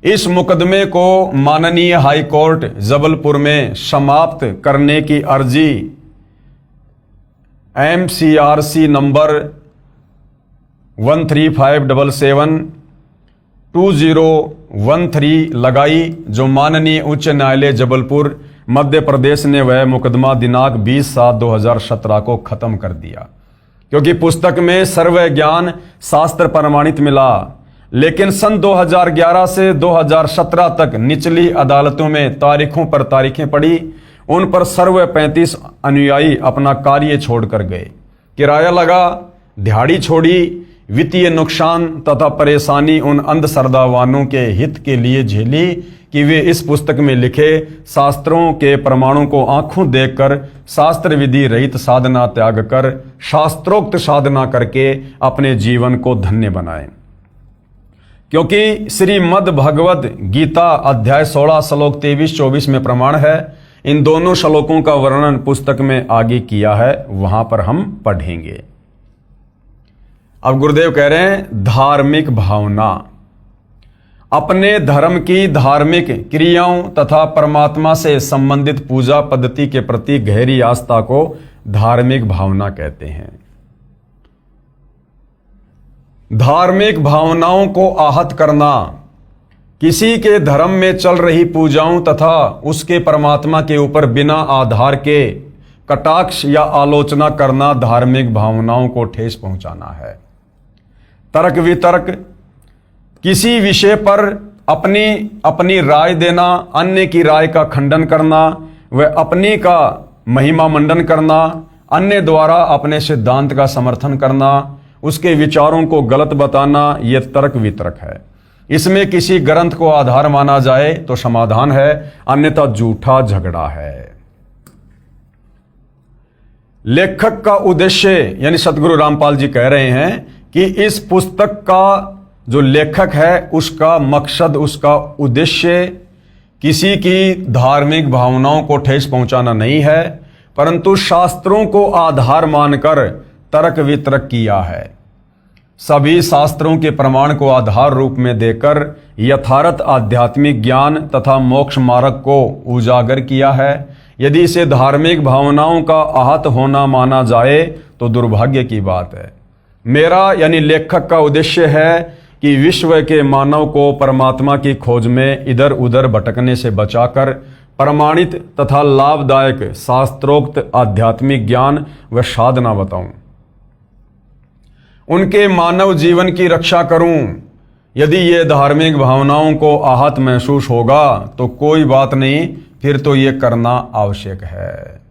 इस मुकदमे को माननीय हाई कोर्ट जबलपुर में समाप्त करने की अर्जी MCRC नंबर 13577/2013 लगाई, जो माननीय उच्च न्यायालय जबलपुर मध्य प्रदेश ने वह मुकदमा दिनांक 20/7/2017 को खत्म कर दिया, क्योंकि पुस्तक में सर्व ज्ञान शास्त्र प्रमाणित मिला। लेकिन सन 2011 से 2017 तक निचली अदालतों में तारीखों पर तारीखें पड़ी, उन पर सर्व 35 अनुयायी अपना कार्य छोड़कर गए। किराया लगा, दिहाड़ी छोड़ी, वित्तीय नुकसान तथा परेशानी उन अंधश्रद्धावानों के हित के लिए झेली कि वे इस पुस्तक में लिखे शास्त्रों के प्रमाणों को आंखों देखकर शास्त्र विधि रहित साधना त्याग कर शास्त्रोक्त साधना करके अपने जीवन को धन्य बनाएं। क्योंकि श्रीमद् भगवद गीता अध्याय 16 श्लोक 23-24 में प्रमाण है। इन दोनों श्लोकों का वर्णन पुस्तक में आगे किया है, वहां पर हम पढ़ेंगे। अब गुरुदेव कह रहे हैं धार्मिक भावना, अपने धर्म की धार्मिक क्रियाओं तथा परमात्मा से संबंधित पूजा पद्धति के प्रति गहरी आस्था को धार्मिक भावना कहते हैं। धार्मिक भावनाओं को आहत करना, किसी के धर्म में चल रही पूजाओं तथा उसके परमात्मा के ऊपर बिना आधार के कटाक्ष या आलोचना करना धार्मिक भावनाओं को ठेस पहुंचाना है। तर्क वितर्क, किसी विषय पर अपनी राय देना, अन्य की राय का खंडन करना व अपनी का महिमा मंडन करना, अन्य द्वारा अपने सिद्धांत का समर्थन करना, उसके विचारों को गलत बताना, यह तर्क वितर्क है। इसमें किसी ग्रंथ को आधार माना जाए तो समाधान है, अन्यथा झूठा झगड़ा है। लेखक का उद्देश्य, यानी सतगुरु रामपाल जी कह रहे हैं कि इस पुस्तक का जो लेखक है उसका मकसद, उसका उद्देश्य किसी की धार्मिक भावनाओं को ठेस पहुंचाना नहीं है, परंतु शास्त्रों को आधार मानकर तर्क वितर्क किया है। सभी शास्त्रों के प्रमाण को आधार रूप में देकर यथार्थ आध्यात्मिक ज्ञान तथा मोक्ष मार्ग को उजागर किया है। यदि इसे धार्मिक भावनाओं का आहत होना माना जाए तो दुर्भाग्य की बात है। मेरा यानी लेखक का उद्देश्य है कि विश्व के मानव को परमात्मा की खोज में इधर उधर भटकने से बचाकर प्रमाणित तथा लाभदायक शास्त्रोक्त आध्यात्मिक ज्ञान व साधना बताऊं, उनके मानव जीवन की रक्षा करूं। यदि ये धार्मिक भावनाओं को आहत महसूस होगा तो कोई बात नहीं, फिर तो ये करना आवश्यक है।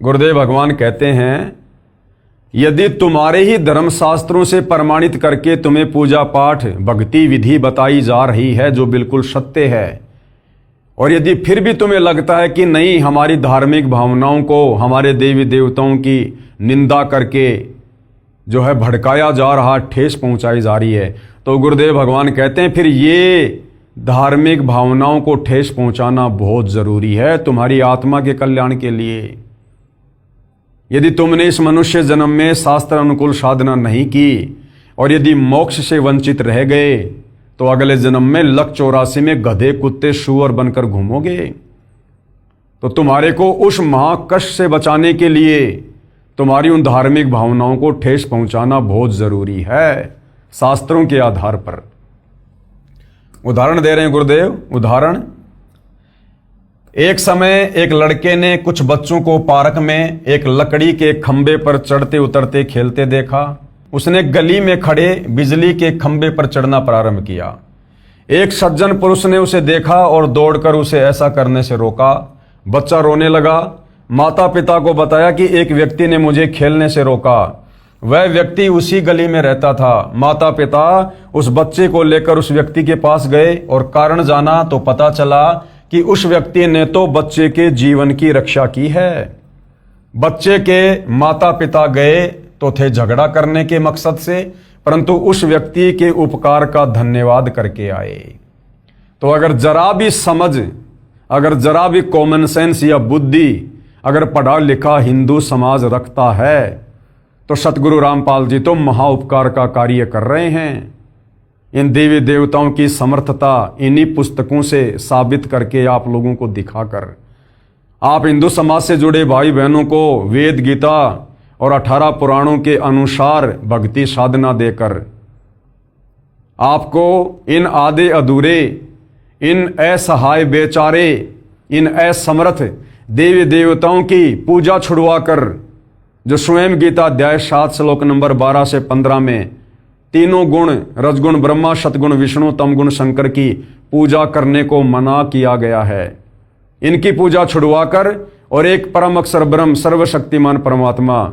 गुरुदेव भगवान कहते हैं, यदि तुम्हारे ही धर्मशास्त्रों से प्रमाणित करके तुम्हें पूजा पाठ भक्ति विधि बताई जा रही है जो बिल्कुल सत्य है, और यदि फिर भी तुम्हें लगता है कि नहीं, हमारी धार्मिक भावनाओं को हमारे देवी देवताओं की निंदा करके जो है भड़काया जा रहा, ठेस पहुंचाई जा रही है, तो गुरुदेव भगवान कहते हैं फिर ये धार्मिक भावनाओं को ठेस पहुंचाना बहुत जरूरी है तुम्हारी आत्मा के कल्याण के लिए। यदि तुमने इस मनुष्य जन्म में शास्त्र अनुकूल साधना नहीं की और यदि मोक्ष से वंचित रह गए तो अगले जन्म में लक 84 में गधे कुत्ते सूअर बनकर घूमोगे। तो तुम्हारे को उस महाकष्ट से बचाने के लिए तुम्हारी उन धार्मिक भावनाओं को ठेस पहुंचाना बहुत जरूरी है, शास्त्रों के आधार पर। उदाहरण दे रहे हैं गुरुदेव। उदाहरण, एक समय एक लड़के ने कुछ बच्चों को पार्क में एक लकड़ी के खंबे पर चढ़ते उतरते खेलते देखा। उसने गली में खड़े बिजली के खंबे पर चढ़ना प्रारंभ किया। एक सज्जन पुरुष ने उसे देखा और दौड़कर उसे ऐसा करने से रोका। बच्चा रोने लगा। माता पिता को बताया कि एक व्यक्ति ने मुझे खेलने से रोका। वह व्यक्ति उसी गली में रहता था। माता पिता उस बच्चे को लेकर उस व्यक्ति के पास गए और कारण जाना तो पता चला कि उस व्यक्ति ने तो बच्चे के जीवन की रक्षा की है। बच्चे के माता पिता गए तो थे झगड़ा करने के मकसद से, परंतु उस व्यक्ति के उपकार का धन्यवाद करके आए। तो अगर जरा भी समझ, अगर जरा भी कॉमन सेंस या बुद्धि अगर पढ़ा लिखा हिंदू समाज रखता है तो सतगुरु रामपाल जी तो महाउपकार का कार्य कर रहे हैं। इन देवी देवताओं की समर्थता इन्हीं पुस्तकों से साबित करके आप लोगों को दिखाकर, आप हिंदू समाज से जुड़े भाई बहनों को वेद गीता और 18 पुराणों के अनुसार भक्ति साधना देकर आपको इन आधे अधूरे, इन असहाय बेचारे, इन असमर्थ देवी देवताओं की पूजा छुड़वाकर, जो स्वयं गीता अध्याय 7 श्लोक नंबर 12 से 15 में तीनों गुण रजगुण ब्रह्मा, सतगुण विष्णु, तमगुण शंकर की पूजा करने को मना किया गया है, इनकी पूजा छुड़वाकर और एक परम अक्षर ब्रह्म सर्वशक्तिमान परमात्मा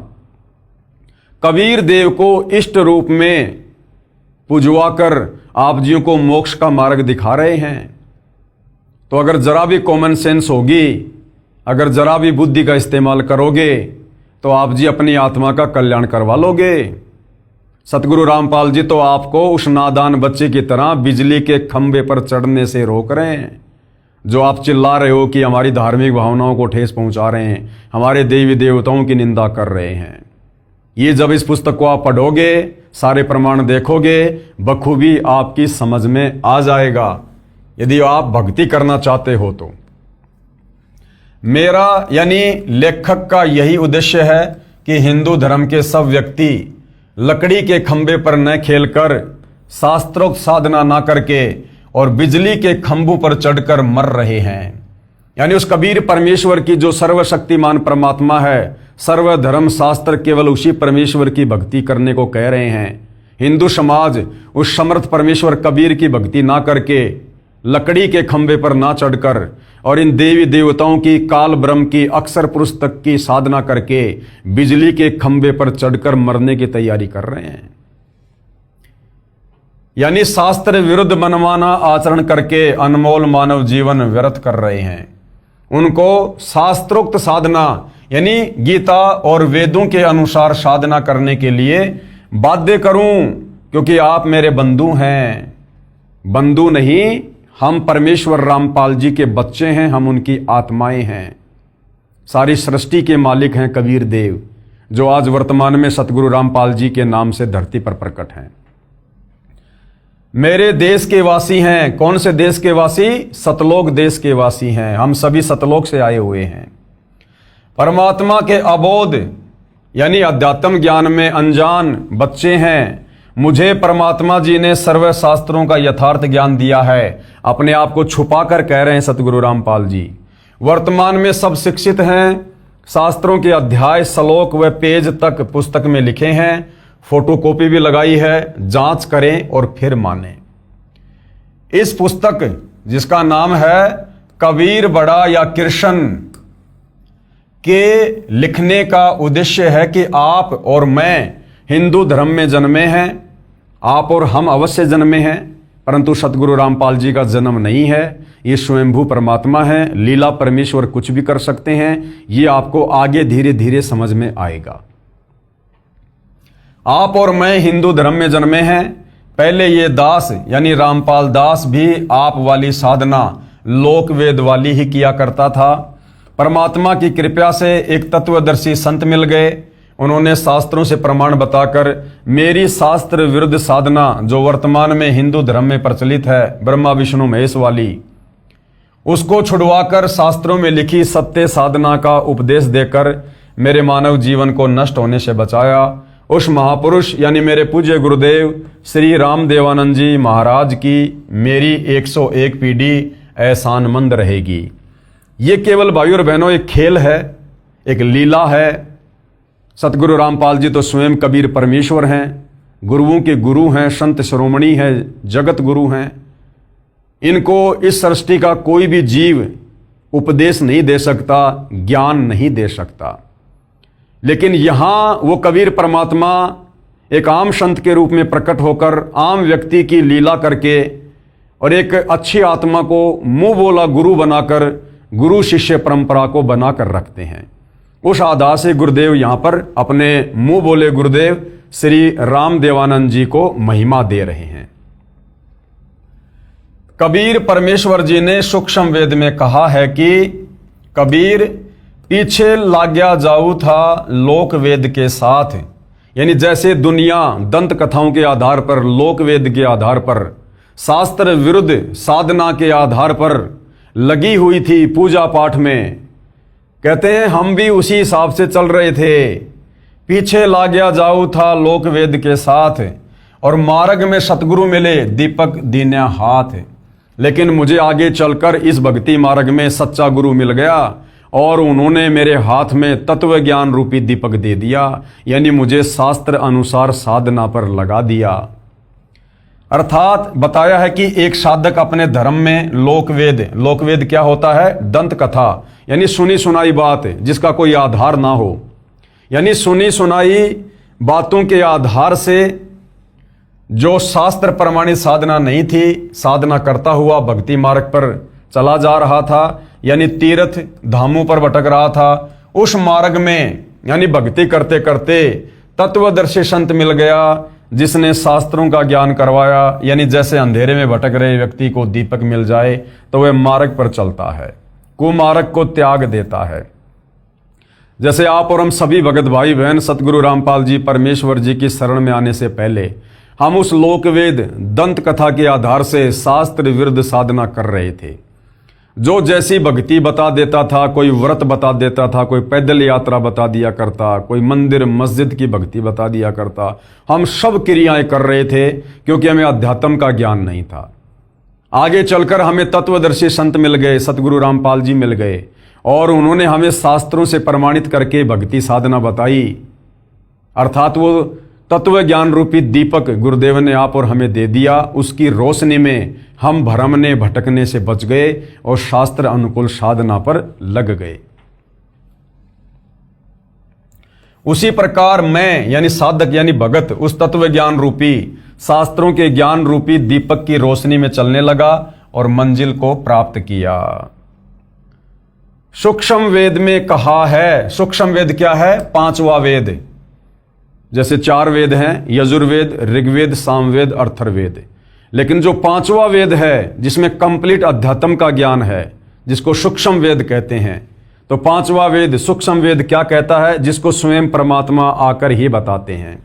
कबीर देव को इष्ट रूप में पूजवाकर आप जियों को मोक्ष का मार्ग दिखा रहे हैं। तो अगर जरा भी कॉमन सेंस होगी, अगर जरा भी बुद्धि का इस्तेमाल करोगे तो आप जी अपनी आत्मा का कल्याण करवा लोगे। सतगुरु रामपाल जी तो आपको उस नादान बच्चे की तरह बिजली के खंबे पर चढ़ने से रोक रहे हैं, जो आप चिल्ला रहे हो कि हमारी धार्मिक भावनाओं को ठेस पहुंचा रहे हैं, हमारे देवी देवताओं की निंदा कर रहे हैं। ये जब इस पुस्तक को आप पढ़ोगे, सारे प्रमाण देखोगे, बखूबी आपकी समझ में आ जाएगा, यदि आप भक्ति करना चाहते हो तो। मेरा यानी लेखक का यही उद्देश्य है कि हिंदू धर्म के सब व्यक्ति लकड़ी के खंभे पर न खेलकर, शास्त्रोक्त साधना ना करके और बिजली के खंभों पर चढ़कर मर रहे हैं। यानी उस कबीर परमेश्वर की जो सर्वशक्तिमान परमात्मा है, सर्वधर्म शास्त्र केवल उसी परमेश्वर की भक्ति करने को कह रहे हैं। हिंदू समाज उस समर्थ परमेश्वर कबीर की भक्ति ना करके, लकड़ी के खंभे पर ना चढ़कर और इन देवी देवताओं की, काल ब्रह्म की, अक्षर पुरुष तक की साधना करके बिजली के खंभे पर चढ़कर मरने की तैयारी कर रहे हैं। यानी शास्त्र विरुद्ध मनमाना आचरण करके अनमोल मानव जीवन व्यर्थ कर रहे हैं। उनको शास्त्रोक्त साधना यानी गीता और वेदों के अनुसार साधना करने के लिए बाध्य करूं, क्योंकि आप मेरे बंधु हैं। बंधु नहीं, हम परमेश्वर रामपाल जी के बच्चे हैं, हम उनकी आत्माएं हैं। सारी सृष्टि के मालिक हैं कबीर देव, जो आज वर्तमान में सतगुरु रामपाल जी के नाम से धरती पर प्रकट हैं। मेरे देश के वासी हैं। कौन से देश के वासी? सतलोक देश के वासी हैं। हम सभी सतलोक से आए हुए हैं। परमात्मा के अबोध यानी अध्यात्म ज्ञान में अनजान बच्चे हैं। मुझे परमात्मा जी ने सर्व शास्त्रों का यथार्थ ज्ञान दिया है। अपने आप को छुपा कर कह रहे हैं सतगुरु रामपाल जी। वर्तमान में सब शिक्षित हैं। शास्त्रों के अध्याय, श्लोक व पेज तक पुस्तक में लिखे हैं। फोटोकॉपी भी लगाई है। जांच करें और फिर मानें। इस पुस्तक जिसका नाम है कबीर बड़ा या कृष्ण के लिखने का उद्देश्य है कि आप और मैं हिंदू धर्म में जन्मे हैं। आप और हम अवश्य जन्मे हैं, परंतु सतगुरु रामपाल जी का जन्म नहीं है। ये स्वयंभू परमात्मा है। लीला परमेश्वर कुछ भी कर सकते हैं। ये आपको आगे धीरे धीरे समझ में आएगा। आप और मैं हिंदू धर्म में जन्मे हैं। पहले ये दास यानी रामपाल दास भी आप वाली साधना लोक वेद वाली ही किया करता था। परमात्मा की कृपा से एक तत्वदर्शी संत मिल गए। उन्होंने शास्त्रों से प्रमाण बताकर मेरी शास्त्र विरुद्ध साधना, जो वर्तमान में हिंदू धर्म में प्रचलित है, ब्रह्मा विष्णु महेश वाली, उसको छुड़वाकर शास्त्रों में लिखी सत्य साधना का उपदेश देकर मेरे मानव जीवन को नष्ट होने से बचाया। उस महापुरुष यानी मेरे पूज्य गुरुदेव श्री राम देवानंद जी महाराज की मेरी 101 पीढ़ी एहसानमंद रहेगी। ये केवल भाइयों और बहनों एक खेल है, एक लीला है। सतगुरु रामपाल जी तो स्वयं कबीर परमेश्वर हैं, गुरुओं के गुरु हैं, संत शिरोमणि हैं, जगत गुरु हैं। इनको इस सृष्टि का कोई भी जीव उपदेश नहीं दे सकता, ज्ञान नहीं दे सकता। लेकिन यहाँ वो कबीर परमात्मा एक आम संत के रूप में प्रकट होकर आम व्यक्ति की लीला करके और एक अच्छी आत्मा को मुंह बोला गुरु बनाकर गुरु शिष्य परंपरा को बनाकर रखते हैं। उस आधार से गुरुदेव यहाँ पर अपने मुंह बोले गुरुदेव श्री राम देवानंद जी को महिमा दे रहे हैं। कबीर परमेश्वर जी ने सूक्ष्म वेद में कहा है कि कबीर पीछे लाग्या जाऊ था लोक वेद के साथ। यानी जैसे दुनिया दंत कथाओं के आधार पर, लोक वेद के आधार पर, शास्त्र विरुद्ध साधना के आधार पर लगी हुई थी पूजा पाठ में, कहते हैं हम भी उसी हिसाब से चल रहे थे। पीछे लाग्या जाऊ था लोक वेद के साथ और मार्ग में सतगुरु मिले दीपक दीन्या हाथ। लेकिन मुझे आगे चलकर इस भक्ति मार्ग में सच्चा गुरु मिल गया और उन्होंने मेरे हाथ में तत्व ज्ञान रूपी दीपक दे दिया। यानी मुझे शास्त्र अनुसार साधना पर लगा दिया। अर्थात बताया है कि एक साधक अपने धर्म में लोकवेद क्या होता है? दंत कथा, यानी सुनी सुनाई बात जिसका कोई आधार ना हो। यानी सुनी सुनाई बातों के आधार से जो शास्त्र प्रमाणित साधना नहीं थी, साधना करता हुआ भक्ति मार्ग पर चला जा रहा था, यानी तीर्थ धामों पर भटक रहा था। उस मार्ग में यानी भक्ति करते करते तत्वदर्शी संत मिल गया जिसने शास्त्रों का ज्ञान करवाया। यानी जैसे अंधेरे में भटक रहे व्यक्ति को दीपक मिल जाए तो वह मार्ग पर चलता है, कुमार्ग को त्याग देता है। जैसे आप और हम सभी भगत भाई बहन सतगुरु रामपाल जी परमेश्वर जी की शरण में आने से पहले हम उस लोकवेद दंत कथा के आधार से शास्त्र विरुद्ध साधना कर रहे थे। जो जैसी भक्ति बता देता था, कोई व्रत बता देता था, कोई पैदल यात्रा बता दिया करता, कोई मंदिर मस्जिद की भक्ति बता दिया करता। हम सब क्रियाएं कर रहे थे क्योंकि हमें अध्यात्म का ज्ञान नहीं था। आगे चलकर हमें तत्वदर्शी संत मिल गए, सतगुरु रामपाल जी मिल गए, और उन्होंने हमें शास्त्रों से प्रमाणित करके भक्ति साधना बताई। अर्थात वो तत्व ज्ञान रूपी दीपक गुरुदेव ने आप और हमें दे दिया। उसकी रोशनी में हम भ्रमने भटकने से बच गए और शास्त्र अनुकूल साधना पर लग गए। उसी प्रकार मैं यानी साधक यानी भगत उस तत्व ज्ञान रूपी शास्त्रों के ज्ञान रूपी दीपक की रोशनी में चलने लगा और मंजिल को प्राप्त किया। सूक्ष्म वेद में कहा है, सूक्ष्म वेद क्या है? पांचवा वेद। जैसे 4 वेद हैं, यजुर्वेद, ऋग्वेद, सामवेद, अथर्ववेद। लेकिन जो पांचवा वेद है जिसमें कंप्लीट अध्यात्म का ज्ञान है, जिसको सूक्ष्म वेद कहते हैं, तो पांचवा वेद सूक्ष्म वेद क्या कहता है? जिसको स्वयं परमात्मा आकर ही बताते हैं।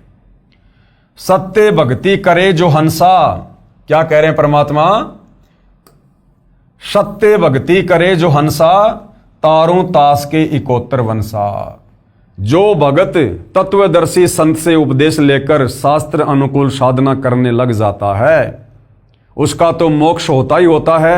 सत्य भक्ति करे जो हंसा, क्या कह रहे हैं परमात्मा? सत्य भक्ति करे जो हंसा, तारों तास के इकोत्तर वंसा। जो भगत तत्वदर्शी संत से उपदेश लेकर शास्त्र अनुकूल साधना करने लग जाता है, उसका तो मोक्ष होता ही होता है।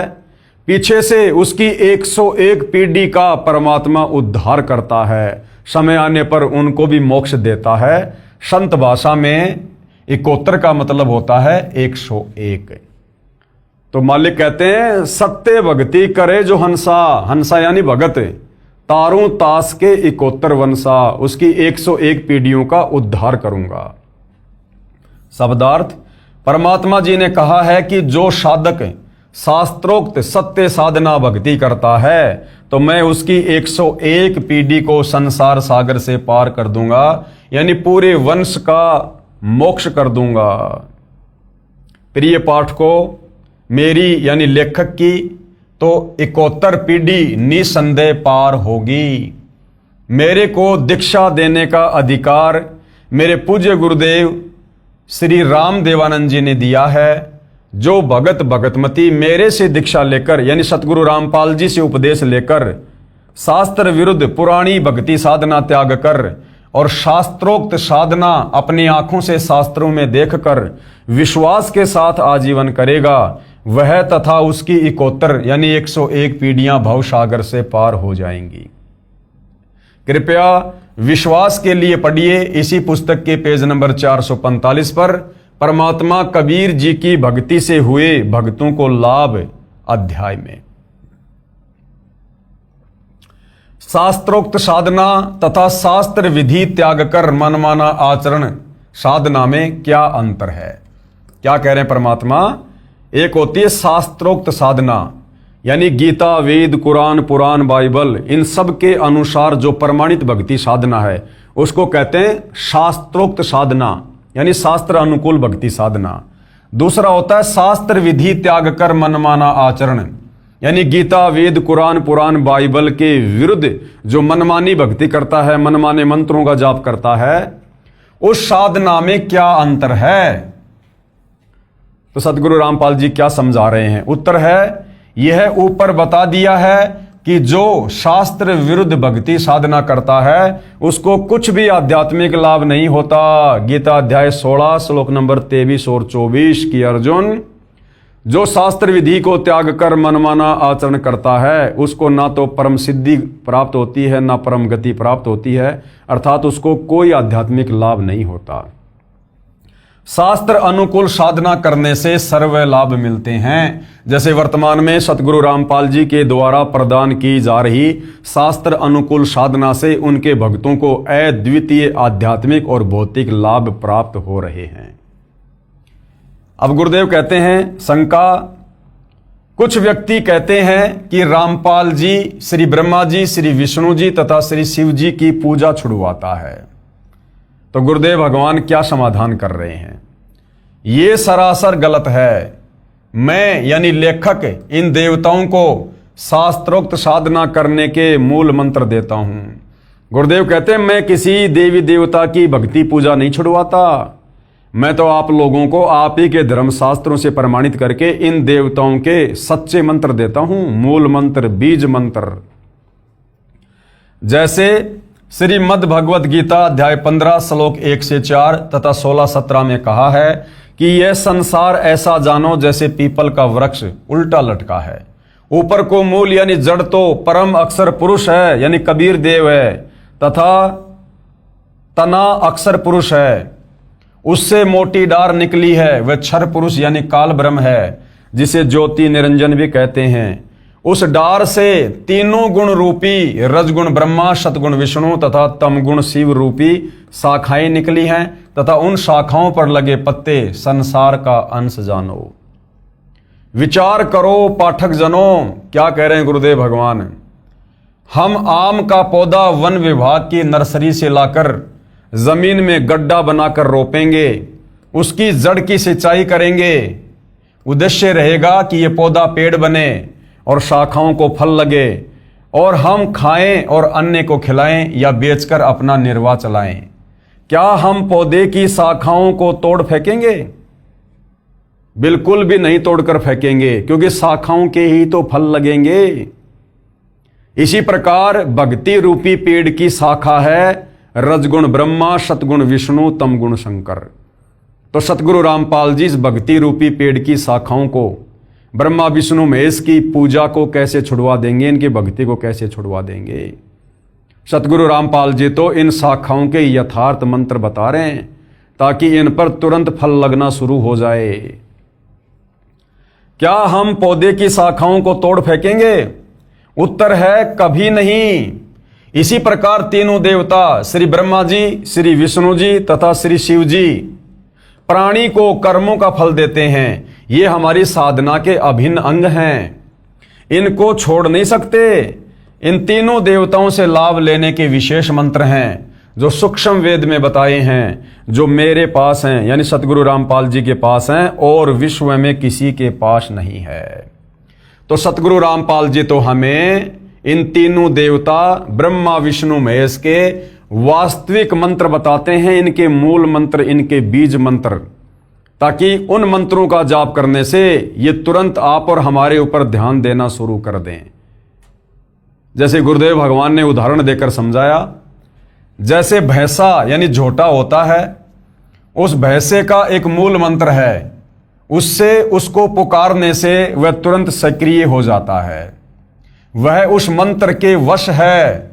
पीछे से उसकी 101 पीढ़ी का परमात्मा उद्धार करता है। समय आने पर उनको भी मोक्ष देता है। संत भाषा में इकोत्तर का मतलब होता है 101। तो मालिक कहते हैं सत्य भक्ति करे जो हंसा, हंसा यानी भगत, तारों तास के इकोत्तर वंशा, उसकी 101 पीढ़ियों का उद्धार करूंगा। शब्दार्थ, परमात्मा जी ने कहा है कि जो साधक शास्त्रोक्त सत्य साधना भक्ति करता है तो मैं उसकी 101 पीढ़ी को संसार सागर से पार कर दूंगा, यानी पूरे वंश का मोक्ष कर दूंगा। प्रिय पाठकों, मेरी यानी लेखक की तो 71 पीढ़ी निसंदेह पार होगी। मेरे को दीक्षा देने का अधिकार मेरे पूज्य गुरुदेव श्री राम देवानंद जी ने दिया है। जो भगत भगतमती मेरे से दीक्षा लेकर यानी सतगुरु रामपाल जी से उपदेश लेकर शास्त्र विरुद्ध पुरानी भक्ति साधना त्याग कर और शास्त्रोक्त साधना अपनी आंखों से शास्त्रों में देखकर विश्वास के साथ आजीवन करेगा, वह तथा उसकी इकोत्तर यानी 101 पीढ़ियां भवसागर से पार हो जाएंगी। कृपया विश्वास के लिए पढ़िए इसी पुस्तक के पेज नंबर 445 पर परमात्मा कबीर जी की भक्ति से हुए भक्तों को लाभ अध्याय में। शास्त्रोक्त साधना तथा शास्त्र विधि त्याग कर मनमाना आचरण साधना में क्या अंतर है? क्या कह रहे हैं परमात्मा? एक होती है शास्त्रोक्त साधना, यानी गीता, वेद, कुरान, पुराण, बाइबल, इन सब के अनुसार जो प्रमाणित भक्ति साधना है उसको कहते हैं शास्त्रोक्त साधना, यानी शास्त्र अनुकूल भक्ति साधना। दूसरा होता है शास्त्र विधि त्याग कर मनमाना आचरण, यानी गीता, वेद, कुरान, पुराण, बाइबल के विरुद्ध जो मनमानी भक्ति करता है, मनमाने मंत्रों का जाप करता है, उस साधना में क्या अंतर है? तो सतगुरु रामपाल जी क्या समझा रहे हैं? उत्तर है यह ऊपर बता दिया है कि जो शास्त्र विरुद्ध भक्ति साधना करता है उसको कुछ भी आध्यात्मिक लाभ नहीं होता। गीता अध्याय 16 श्लोक नंबर 23 और 24 की अर्जुन, जो शास्त्र विधि को त्याग कर मनमाना आचरण करता है उसको ना तो परम सिद्धि प्राप्त होती है ना परम गति प्राप्त होती है, अर्थात उसको कोई आध्यात्मिक लाभ नहीं होता। शास्त्र अनुकूल साधना करने से सर्व लाभ मिलते हैं। जैसे वर्तमान में सतगुरु रामपाल जी के द्वारा प्रदान की जा रही शास्त्र अनुकूल साधना से उनके भक्तों को अद्वितीय आध्यात्मिक और भौतिक लाभ प्राप्त हो रहे हैं। अब गुरुदेव कहते हैं शंका, कुछ व्यक्ति कहते हैं कि रामपाल जी श्री ब्रह्मा जी, श्री विष्णु जी तथा श्री शिव जी की पूजा छुड़वाता है। तो गुरुदेव भगवान क्या समाधान कर रहे हैं? ये सरासर गलत है। मैं यानी लेखक इन देवताओं को शास्त्रोक्त साधना करने के मूल मंत्र देता हूं। गुरुदेव कहते हैं मैं किसी देवी देवता की भक्ति पूजा नहीं छुड़वाता, मैं तो आप लोगों को आप ही के धर्मशास्त्रों से प्रमाणित करके इन देवताओं के सच्चे मंत्र देता हूं, मूल मंत्र, बीज मंत्र। जैसे श्रीमद् भगवत गीता अध्याय 15 श्लोक 1 से 4 तथा 16-17 में कहा है कि यह संसार ऐसा जानो जैसे पीपल का वृक्ष उल्टा लटका है, ऊपर को मूल यानी जड़ तो परम अक्षर पुरुष है यानी कबीर देव है, तथा तना अक्षर पुरुष है, उससे मोटी डार निकली है, वह क्षर पुरुष यानी काल ब्रह्म है, जिसे ज्योति निरंजन भी कहते हैं। उस डार से तीनों गुण रूपी रजगुण ब्रह्मा, सतगुण विष्णु तथा तमगुण शिव रूपी शाखाएं निकली हैं, तथा उन शाखाओं पर लगे पत्ते संसार का अंश जानो। विचार करो पाठक जनों, क्या कह रहे हैं गुरुदेव भगवान। हम आम का पौधा वन विभाग की नर्सरी से लाकर जमीन में गड्ढा बनाकर रोपेंगे, उसकी जड़ की सिंचाई करेंगे। उद्देश्य रहेगा कि यह पौधा पेड़ बने और शाखाओं को फल लगे और हम खाएं और अन्य को खिलाएं या बेचकर अपना निर्वाह चलाएं। क्या हम पौधे की शाखाओं को तोड़ फेंकेंगे? बिल्कुल भी नहीं तोड़कर फेंकेंगे, क्योंकि शाखाओं के ही तो फल लगेंगे। इसी प्रकार भक्ति रूपी पेड़ की शाखा है रजगुण ब्रह्मा, सतगुण विष्णु, तमगुण शंकर। तो सतगुरु रामपाल जी इस भक्ति रूपी पेड़ की शाखाओं को, ब्रह्मा विष्णु महेश की पूजा को कैसे छुड़वा देंगे, इनकी भक्ति को कैसे छुड़वा देंगे। सतगुरु रामपाल जी तो इन शाखाओं के यथार्थ मंत्र बता रहे हैं ताकि इन पर तुरंत फल लगना शुरू हो जाए। क्या हम पौधे की शाखाओं को तोड़ फेंकेंगे? उत्तर है कभी नहीं। इसी प्रकार तीनों देवता श्री ब्रह्मा जी, श्री विष्णु जी तथा श्री शिव जी प्राणी को कर्मों का फल देते हैं। ये हमारी साधना के अभिन्न अंग हैं, इनको छोड़ नहीं सकते। इन तीनों देवताओं से लाभ लेने के विशेष मंत्र हैं जो सूक्ष्म वेद में बताए हैं, जो मेरे पास हैं यानी सतगुरु रामपाल जी के पास हैं और विश्व में किसी के पास नहीं है। तो सतगुरु रामपाल जी तो हमें इन तीनों देवता ब्रह्मा विष्णु महेश के वास्तविक मंत्र बताते हैं, इनके मूल मंत्र, इनके बीज मंत्र, ताकि उन मंत्रों का जाप करने से ये तुरंत आप और हमारे ऊपर ध्यान देना शुरू कर दें। जैसे गुरुदेव भगवान ने उदाहरण देकर समझाया, जैसे भैंसा यानी झोटा होता है, उस भैंसे का एक मूल मंत्र है, उससे उसको पुकारने से वह तुरंत सक्रिय हो जाता है। वह उस मंत्र के वश है,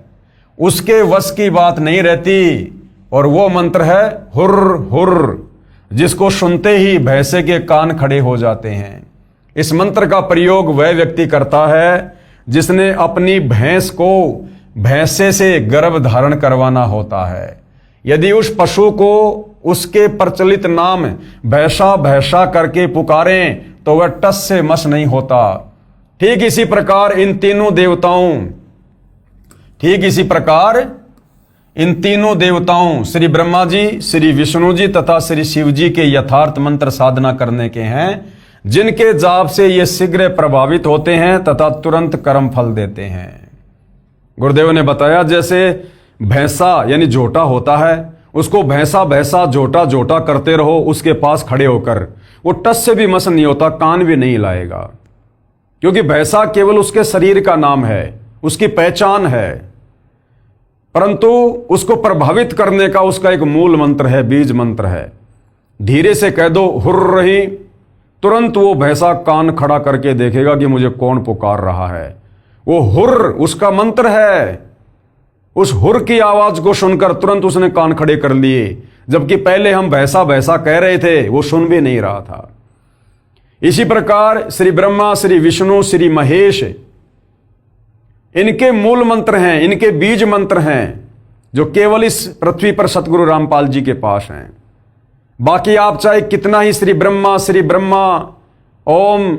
उसके वश की बात नहीं रहती। और वो मंत्र है हुर्र हुर्र, जिसको सुनते ही भैंसे के कान खड़े हो जाते हैं। इस मंत्र का प्रयोग वह व्यक्ति करता है जिसने अपनी भैंस को भैंसे से गर्भ धारण करवाना होता है। यदि उस पशु को उसके प्रचलित नाम भैंसा भैंसा करके पुकारें तो वह टस से मस नहीं होता। ठीक इसी प्रकार इन तीनों देवताओं श्री ब्रह्मा जी, श्री विष्णु जी तथा श्री शिव जी के यथार्थ मंत्र साधना करने के हैं, जिनके जाप से ये शीघ्र प्रभावित होते हैं तथा तुरंत कर्म फल देते हैं। गुरुदेव ने बताया जैसे भैंसा यानी झोटा होता है, उसको भैंसा भैंसा झोटा झोटा करते रहो उसके पास खड़े होकर, वो टस से भी मस नहीं होता, कान भी नहीं लाएगा, क्योंकि भैंसा केवल उसके शरीर का नाम है, उसकी पहचान है। परंतु उसको प्रभावित करने का उसका एक मूल मंत्र है, बीज मंत्र है। धीरे से कह दो हुर्र रही, तुरंत वो भैंसा कान खड़ा करके देखेगा कि मुझे कौन पुकार रहा है। वो हुर्र उसका मंत्र है। उस हुर्र की आवाज को सुनकर तुरंत उसने कान खड़े कर लिए, जबकि पहले हम भैंसा भैंसा कह रहे थे, वो सुन भी नहीं रहा था। इसी प्रकार श्री ब्रह्मा, श्री विष्णु, श्री महेश, इनके मूल मंत्र हैं, इनके बीज मंत्र हैं, जो केवल इस पृथ्वी पर सतगुरु रामपाल जी के पास हैं। बाकी आप चाहे कितना ही श्री ब्रह्मा ओम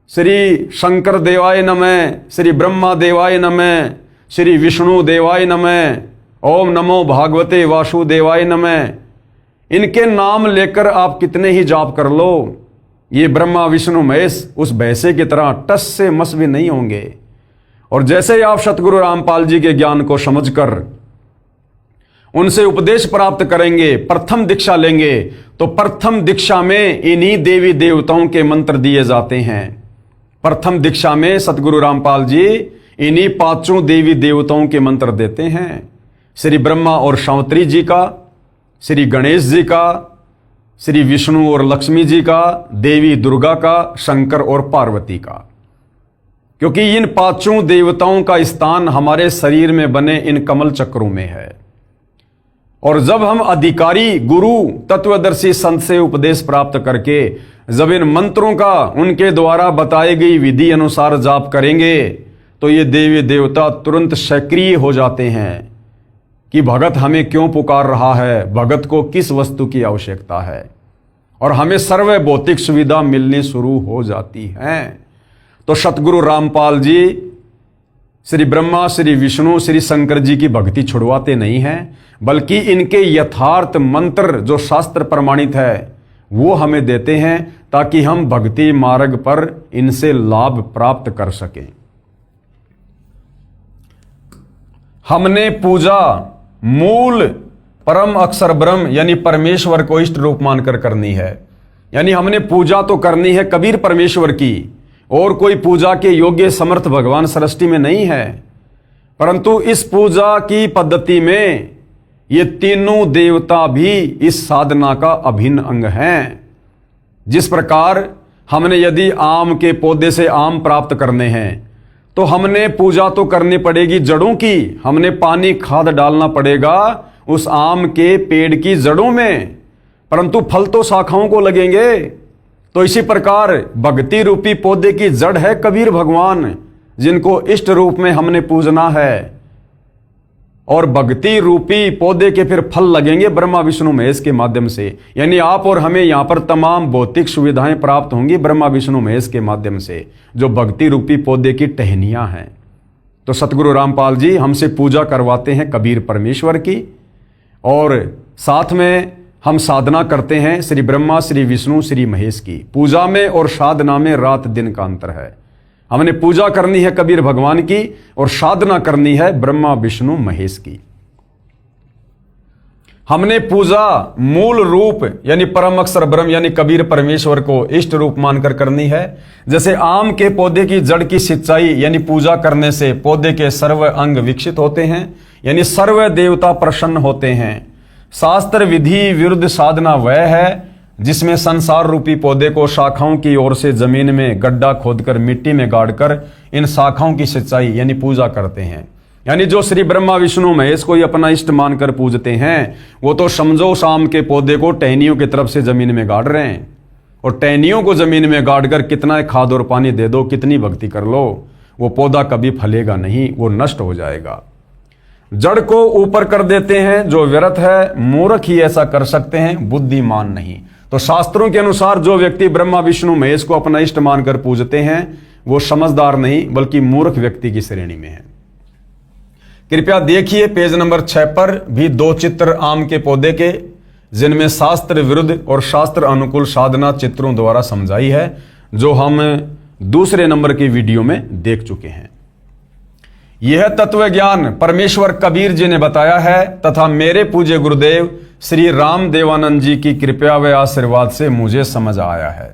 श्री शंकर देवाय नमः, श्री ब्रह्मा देवाय नमः, श्री विष्णु देवाय नमः, ओम नमो भागवते वासुदेवाय नमः, इनके नाम लेकर आप कितने ही जाप कर लो, ये ब्रह्मा विष्णु महेश उस भैंसे की तरह टस से मस भी नहीं होंगे। और जैसे ही आप सतगुरु रामपाल जी के ज्ञान को समझकर उनसे उपदेश प्राप्त करेंगे, प्रथम दीक्षा लेंगे, तो प्रथम दीक्षा में इन्हीं देवी देवताओं के मंत्र दिए जाते हैं। प्रथम दीक्षा में सतगुरु रामपाल जी इन्हीं पांचों देवी देवताओं के मंत्र देते हैं। श्री ब्रह्मा और शावत्री जी का, श्री गणेश जी का, श्री विष्णु और लक्ष्मी जी का, देवी दुर्गा का, शंकर और पार्वती का। क्योंकि इन पांचों देवताओं का स्थान हमारे शरीर में बने इन कमल चक्रों में है। और जब हम अधिकारी गुरु तत्वदर्शी संत से उपदेश प्राप्त करके जब इन मंत्रों का उनके द्वारा बताई गई विधि अनुसार जाप करेंगे तो ये देवी देवता तुरंत सक्रिय हो जाते हैं कि भगत हमें क्यों पुकार रहा है, भगत को किस वस्तु की आवश्यकता है, और हमें सर्व भौतिक सुविधा मिलनी शुरू हो जाती है। तो सतगुरु रामपाल जी श्री ब्रह्मा, श्री विष्णु, श्री शंकर जी की भक्ति छुड़वाते नहीं हैं, बल्कि इनके यथार्थ मंत्र जो शास्त्र प्रमाणित है वो हमें देते हैं ताकि हम भक्ति मार्ग पर इनसे लाभ प्राप्त कर सकें। हमने पूजा मूल परम अक्षर ब्रह्म यानी परमेश्वर को इष्ट रूप मानकर करनी है। यानी हमने पूजा तो करनी है कबीर परमेश्वर की, और कोई पूजा के योग्य समर्थ भगवान सृष्टि में नहीं है। परंतु इस पूजा की पद्धति में ये तीनों देवता भी इस साधना का अभिन्न अंग हैं। जिस प्रकार हमने यदि आम के पौधे से आम प्राप्त करने हैं तो हमने पूजा तो करनी पड़ेगी जड़ों की, हमने पानी खाद डालना पड़ेगा उस आम के पेड़ की जड़ों में, परंतु फल तो शाखाओं को लगेंगे। तो इसी प्रकार भक्ति रूपी पौधे की जड़ है कबीर भगवान, जिनको इष्ट रूप में हमने पूजना है, और भक्ति रूपी पौधे के फिर फल लगेंगे ब्रह्मा विष्णु महेश के माध्यम से। यानी आप और हमें यहां पर तमाम भौतिक सुविधाएं प्राप्त होंगी ब्रह्मा विष्णु महेश के माध्यम से, जो भक्ति रूपी पौधे की टहनियां हैं। तो सतगुरु रामपाल जी हमसे पूजा करवाते हैं कबीर परमेश्वर की, और साथ में हम साधना करते हैं श्री ब्रह्मा, श्री विष्णु, श्री महेश की। पूजा में और साधना में रात दिन का अंतर है। हमने पूजा करनी है कबीर भगवान की और साधना करनी है ब्रह्मा विष्णु महेश की। हमने पूजा मूल रूप यानी परम अक्षर ब्रह्म यानी कबीर परमेश्वर को इष्ट रूप मानकर करनी है। जैसे आम के पौधे की जड़ की सिंचाई यानी पूजा करने से पौधे के सर्व अंग विकसित होते हैं, यानी सर्व देवता प्रसन्न होते हैं। शास्त्र विधि विरुद्ध साधना वह है जिसमें संसार रूपी पौधे को शाखाओं की ओर से जमीन में गड्ढा खोदकर मिट्टी में गाड़कर इन शाखाओं की सिंचाई यानी पूजा करते हैं। यानी जो श्री ब्रह्मा विष्णु महेश को ही अपना इष्ट मानकर पूजते हैं, वो तो समझो शाम के पौधे को टहनियों की तरफ से जमीन में गाड़ रहे हैं, और टहनियों को जमीन में गाड़कर कितना खाद और पानी दे दो, कितनी भक्ति कर लो, वो पौधा कभी फलेगा नहीं, वो नष्ट हो जाएगा। जड़ को ऊपर कर देते हैं जो व्यर्थ है, मूर्ख ही ऐसा कर सकते हैं, बुद्धिमान नहीं। तो शास्त्रों के अनुसार जो व्यक्ति ब्रह्मा विष्णु महेश को अपना इष्ट मानकर पूजते हैं वो समझदार नहीं बल्कि मूर्ख व्यक्ति की श्रेणी में है। कृपया देखिए पेज नंबर 6 पर भी 2 चित्र आम के पौधे के, जिनमें शास्त्र विरुद्ध और शास्त्र अनुकूल साधना चित्रों द्वारा समझाई है, जो हम दूसरे नंबर की वीडियो में देख चुके हैं। यह तत्व ज्ञान परमेश्वर कबीर जी ने बताया है तथा मेरे पूज्य गुरुदेव श्री राम देवानंद जी की कृपा व आशीर्वाद से मुझे समझ आया है।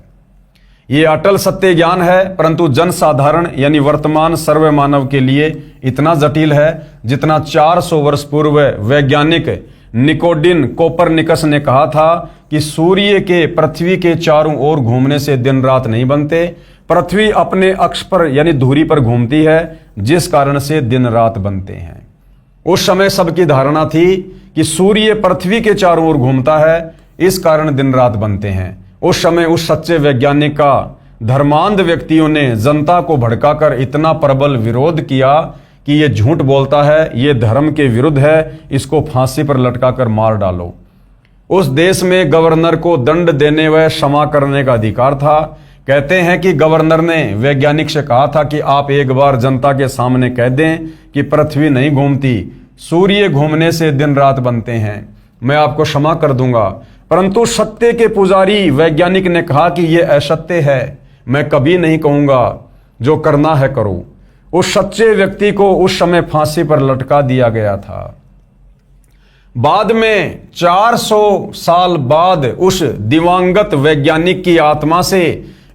ये अटल सत्य ज्ञान है, परंतु जनसाधारण यानी वर्तमान सर्व मानव के लिए इतना जटिल है जितना 400 वर्ष पूर्व वैज्ञानिक निकोडिन कोपरनिकस ने कहा था कि सूर्य के पृथ्वी के चारों ओर घूमने से दिन रात नहीं बनते, पृथ्वी अपने अक्ष पर यानी धुरी पर घूमती है, जिस कारण से दिन रात बनते हैं। उस समय सबकी धारणा थी कि सूर्य पृथ्वी के चारों ओर घूमता है, इस कारण दिन रात बनते हैं। उस समय उस सच्चे वैज्ञानिक का धर्मांध व्यक्तियों ने जनता को भड़काकर इतना प्रबल विरोध किया कि ये झूठ बोलता है, ये धर्म के विरुद्ध है, इसको फांसी पर लटकाकर मार डालो। उस देश में गवर्नर को दंड देने व क्षमा करने का अधिकार था। कहते हैं कि गवर्नर ने वैज्ञानिक से कहा था कि आप एक बार जनता के सामने कह दें कि पृथ्वी नहीं घूमती, सूर्य घूमने से दिन रात बनते हैं, मैं आपको क्षमा कर दूंगा। परंतु सत्य के पुजारी वैज्ञानिक ने कहा कि यह असत्य है, मैं कभी नहीं कहूंगा, जो करना है करो। उस सच्चे व्यक्ति को उस समय फांसी पर लटका दिया गया था। बाद में 400 साल बाद उस दिवंगत वैज्ञानिक की आत्मा से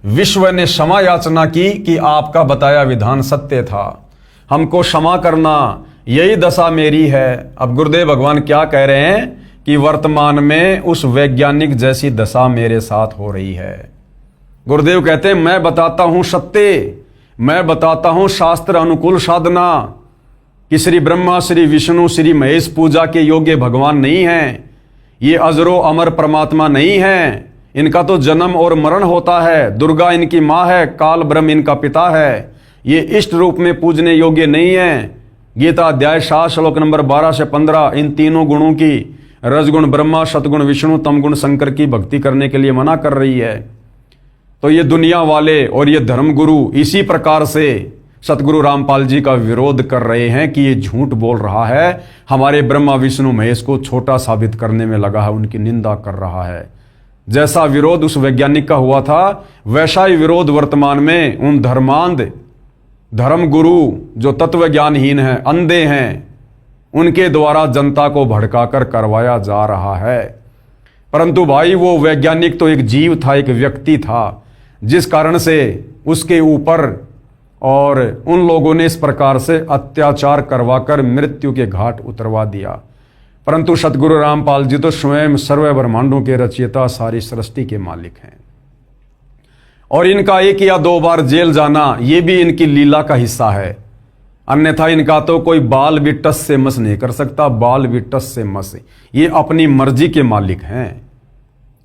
विश्व ने क्षमा याचना की कि आपका बताया विधान सत्य था, हमको क्षमा करना, यही दशा मेरी है। अब गुरुदेव भगवान क्या कह रहे हैं कि वर्तमान में उस वैज्ञानिक जैसी दशा मेरे साथ हो रही है। गुरुदेव कहते हैं मैं बताता हूं सत्य, मैं बताता हूं शास्त्र अनुकूल साधना कि श्री ब्रह्मा, श्री विष्णु, श्री महेश पूजा के योग्य भगवान नहीं हैं। ये अजरो अमर परमात्मा नहीं है, इनका तो जन्म और मरण होता है। दुर्गा इनकी माँ है, काल ब्रह्म इनका पिता है। ये इष्ट रूप में पूजने योग्य नहीं है। गीता अध्याय 7 श्लोक नंबर 12 से 15 इन तीनों गुणों की, रजगुण ब्रह्मा, सतगुण विष्णु, तमगुण शंकर की भक्ति करने के लिए मना कर रही है। तो ये दुनिया वाले और ये धर्मगुरु इसी प्रकार से सतगुरु रामपाल जी का विरोध कर रहे हैं कि ये झूठ बोल रहा है, हमारे ब्रह्मा विष्णु महेश को छोटा साबित करने में लगा है, उनकी निंदा कर रहा है। जैसा विरोध उस वैज्ञानिक का हुआ था, वैसा ही विरोध वर्तमान में उन धर्मांध धर्मगुरु जो तत्व ज्ञानहीन हैं, अंधे हैं, उनके द्वारा जनता को भड़काकर करवाया जा रहा है। परंतु भाई वो वैज्ञानिक तो एक जीव था, एक व्यक्ति था, जिस कारण से उसके ऊपर और उन लोगों ने इस प्रकार से अत्याचार करवाकर मृत्यु के घाट उतरवा दिया। परंतु सतगुरु रामपाल जी तो स्वयं सर्व ब्रह्मांडों के रचयिता, सारी सृष्टि के मालिक हैं। और इनका 1 या 2 बार जेल जाना ये भी इनकी लीला का हिस्सा है, अन्यथा इनका तो कोई बाल भी टस से मस नहीं कर सकता। बाल भी टस से मस, ये अपनी मर्जी के मालिक हैं।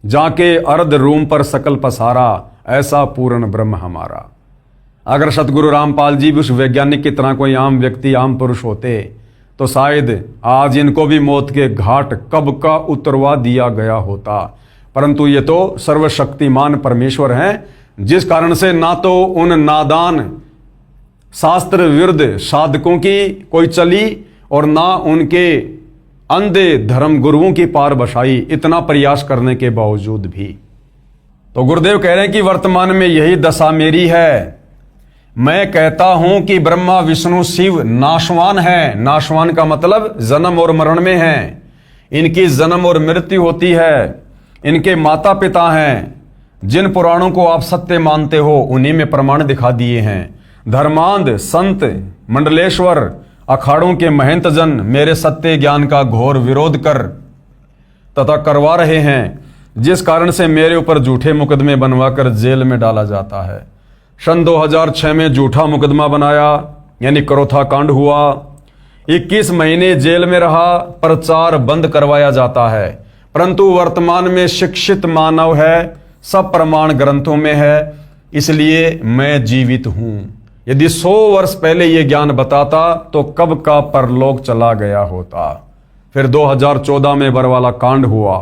जाके अर्ध रूम पर सकल पसारा, ऐसा पूर्ण ब्रह्म हमारा। अगर सतगुरु रामपाल जी भी उस वैज्ञानिक की तरह कोई आम व्यक्ति, आम पुरुष होते तो शायद आज इनको भी मौत के घाट कब का उतरवा दिया गया होता। परंतु ये तो सर्वशक्तिमान परमेश्वर हैं, जिस कारण से ना तो उन नादान शास्त्र विरुद्ध साधकों की कोई चली और ना उनके अंधे धर्म गुरुओं की पार बसाई, इतना प्रयास करने के बावजूद भी। तो गुरुदेव कह रहे हैं कि वर्तमान में यही दशा मेरी है। मैं कहता हूं कि ब्रह्मा विष्णु शिव नाशवान है। नाशवान का मतलब जन्म और मरण में है, इनकी जन्म और मृत्यु होती है। इनके माता पिता हैं, जिन पुराणों को आप सत्य मानते हो उन्हीं में प्रमाण दिखा दिए हैं। धर्मांध संत मंडलेश्वर अखाड़ों के महंत जन मेरे सत्य ज्ञान का घोर विरोध कर तथा करवा रहे हैं, जिस कारण से मेरे ऊपर झूठे मुकदमे बनवाकर जेल में डाला जाता है। सन 2006 में झूठा मुकदमा बनाया, यानी करोथा कांड हुआ। 21 महीने जेल में रहा, प्रचार बंद करवाया जाता है। परंतु वर्तमान में शिक्षित मानव है, सब प्रमाण ग्रंथों में है, इसलिए मैं जीवित हूं। यदि 100 वर्ष पहले ये ज्ञान बताता तो कब का परलोक चला गया होता। फिर 2014 में बरवाला कांड हुआ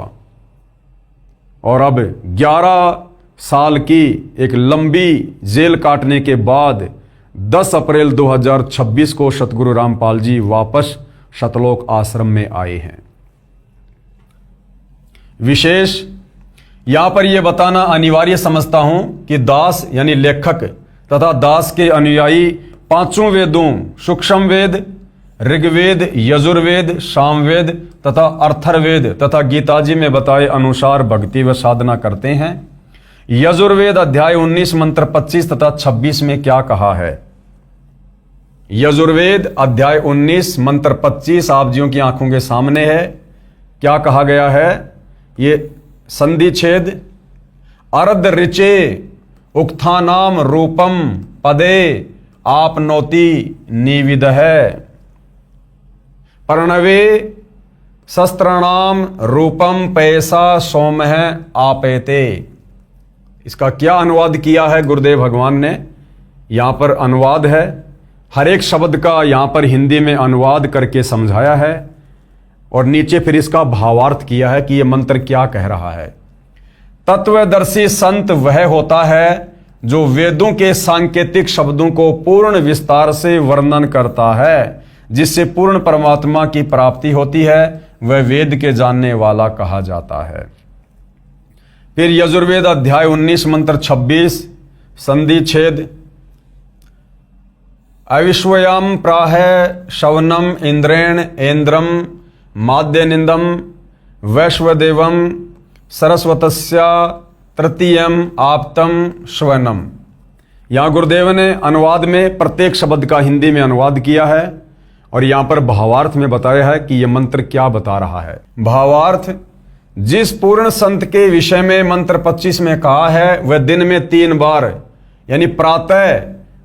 और अब 11 साल की एक लंबी जेल काटने के बाद 10 अप्रैल 2026 को सतगुरु रामपाल जी वापस सतलोक आश्रम में आए हैं। विशेष यहां पर यह बताना अनिवार्य समझता हूं कि दास यानी लेखक तथा दास के अनुयायी 5 वेदों सूक्ष्म वेद, ऋग्वेद, यजुर्वेद, सामवेद तथा अर्थर्वेद तथा गीताजी में बताए अनुसार भक्ति व साधना करते हैं। यजुर्वेद अध्याय 19 मंत्र 25 तथा 26 में क्या कहा है? यजुर्वेद अध्याय 19 मंत्र 25 आप जियों की आंखों के सामने है। क्या कहा गया है? ये संधि छेद अर्ध ऋचे उक्थानाम रूपम पदे आपनोति निविद है प्रणवे शस्त्रणाम रूपम पैसा सोमह आपेते। इसका क्या अनुवाद किया है गुरुदेव भगवान ने? यहां पर अनुवाद है, हर एक शब्द का यहां पर हिंदी में अनुवाद करके समझाया है और नीचे फिर इसका भावार्थ किया है कि यह मंत्र क्या कह रहा है। तत्वदर्शी संत वह होता है जो वेदों के सांकेतिक शब्दों को पूर्ण विस्तार से वर्णन करता है, जिससे पूर्ण परमात्मा की प्राप्ति होती है। वह वेद के जानने वाला कहा जाता है। फिर यजुर्वेद अध्याय 19 मंत्र 26 संधि छेद अविश्वयम प्राह शवनम इंद्रेण इंद्रम माद्यनिंदम वैश्वदेवम सरस्वतस्या तृतीयम आप्तम श्वनम। यहाँ गुरुदेव ने अनुवाद में प्रत्येक शब्द का हिंदी में अनुवाद किया है और यहाँ पर भावार्थ में बताया है कि यह मंत्र क्या बता रहा है। भावार्थ, जिस पूर्ण संत के विषय में मंत्र 25 में कहा है वह दिन में 3 बार यानी प्रातः,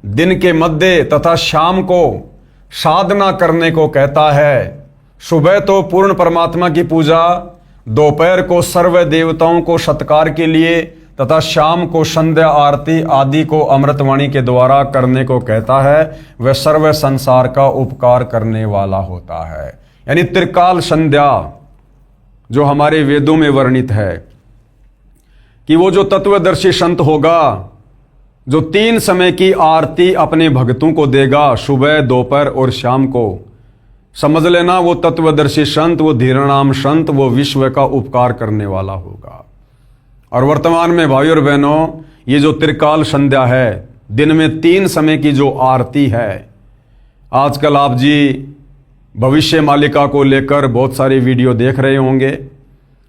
दिन के मध्य तथा शाम को साधना करने को कहता है। सुबह तो पूर्ण परमात्मा की पूजा, दोपहर को सर्व देवताओं को सत्कार के लिए तथा शाम को संध्या आरती आदि को अमृतवाणी के द्वारा करने को कहता है। वह सर्व संसार का उपकार करने वाला होता है। यानी त्रिकाल संध्या जो हमारे वेदों में वर्णित है कि वो जो तत्वदर्शी संत होगा, जो 3 समय की आरती अपने भक्तों को देगा, सुबह, दोपहर और शाम को, समझ लेना वो तत्वदर्शी संत, वो धीरनाम संत, वो विश्व का उपकार करने वाला होगा। और वर्तमान में भाइयों और बहनों, ये जो त्रिकाल संध्या है, दिन में 3 समय की जो आरती है, आजकल आप जी भविष्य मालिका को लेकर बहुत सारे वीडियो देख रहे होंगे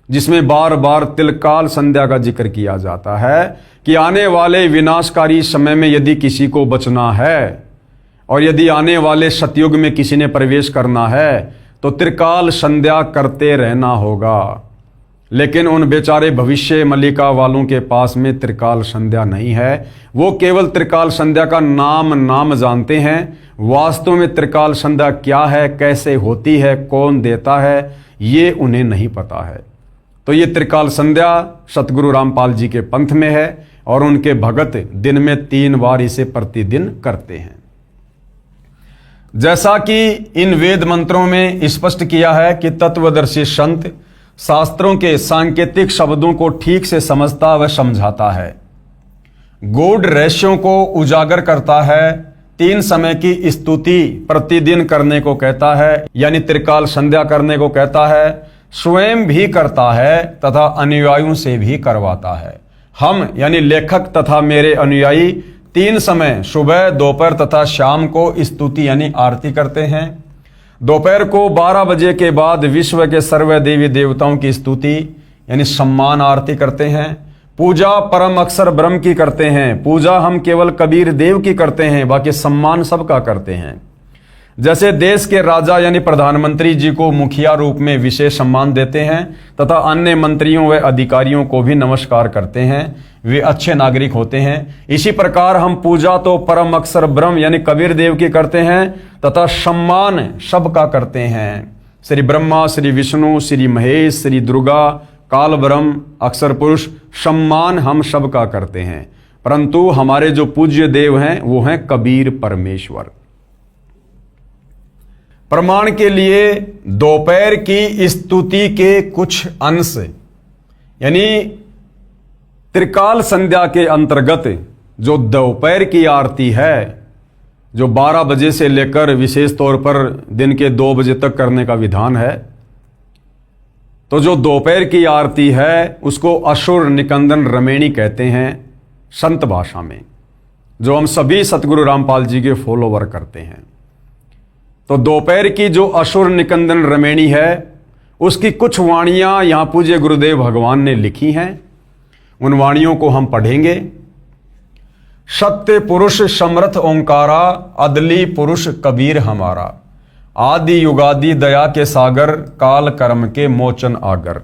जिसमें बार बार त्रिकाल संध्या का जिक्र किया जाता है कि आने वाले विनाशकारी समय में यदि किसी को बचना है और यदि आने वाले सतयुग में किसी ने प्रवेश करना है तो त्रिकाल संध्या करते रहना होगा। लेकिन उन बेचारे भविष्य मलिका वालों के पास में त्रिकाल संध्या नहीं है। वो केवल त्रिकाल संध्या का नाम जानते हैं। वास्तव में त्रिकाल संध्या क्या है, कैसे होती है, कौन देता है, ये उन्हें नहीं पता है। तो ये त्रिकाल संध्या सतगुरु रामपाल जी के पंथ में है और उनके भगत दिन में 3 बार इसे प्रतिदिन करते हैं। जैसा कि इन वेद मंत्रों में स्पष्ट किया है कि तत्वदर्शी संत शास्त्रों के सांकेतिक शब्दों को ठीक से समझता व समझाता है, गूढ़ रहस्यों को उजागर करता है, 3 समय की स्तुति प्रतिदिन करने को कहता है यानी त्रिकाल संध्या करने को कहता है, स्वयं भी करता है तथा अनुयायियों से भी करवाता है। हम यानी लेखक तथा मेरे अनुयायी 3 समय सुबह, दोपहर तथा शाम को स्तुति यानी आरती करते हैं। दोपहर को 12 बजे के बाद विश्व के सर्व देवी देवताओं की स्तुति यानी सम्मान आरती करते हैं। पूजा परम अक्षर ब्रह्म की करते हैं। पूजा हम केवल कबीर देव की करते हैं, बाकी सम्मान सबका करते हैं। जैसे देश के राजा यानी प्रधानमंत्री जी को मुखिया रूप में विशेष सम्मान देते हैं तथा अन्य मंत्रियों व अधिकारियों को भी नमस्कार करते हैं, वे अच्छे नागरिक होते हैं। इसी प्रकार हम पूजा तो परम अक्षर ब्रह्म यानी कबीर देव की करते हैं तथा सम्मान सबका करते हैं। श्री ब्रह्मा, श्री विष्णु, श्री महेश, श्री दुर्गा, काल ब्रह्म, अक्षर पुरुष, सम्मान हम सबका करते हैं। परंतु हमारे जो पूज्य देव हैं वो हैं कबीर परमेश्वर। प्रमाण के लिए दोपहर की स्तुति के कुछ अंश यानी त्रिकाल संध्या के अंतर्गत जो दोपहर की आरती है, जो 12 बजे से लेकर विशेष तौर पर दिन के 2 बजे तक करने का विधान है, तो जो दोपहर की आरती है उसको असुर निकंदन रमेणी कहते हैं संत भाषा में, जो हम सभी सतगुरु रामपाल जी के फॉलोवर करते हैं। तो दोपहर की जो असुर निकंदन रमेणी है उसकी कुछ वाणियां यहां पूज्य गुरुदेव भगवान ने लिखी हैं। उन वाणियों को हम पढ़ेंगे। सत्य पुरुष समर्थ ओंकारा, अदली पुरुष कबीर हमारा, आदि युगादि दया के सागर, काल कर्म के मोचन आगर।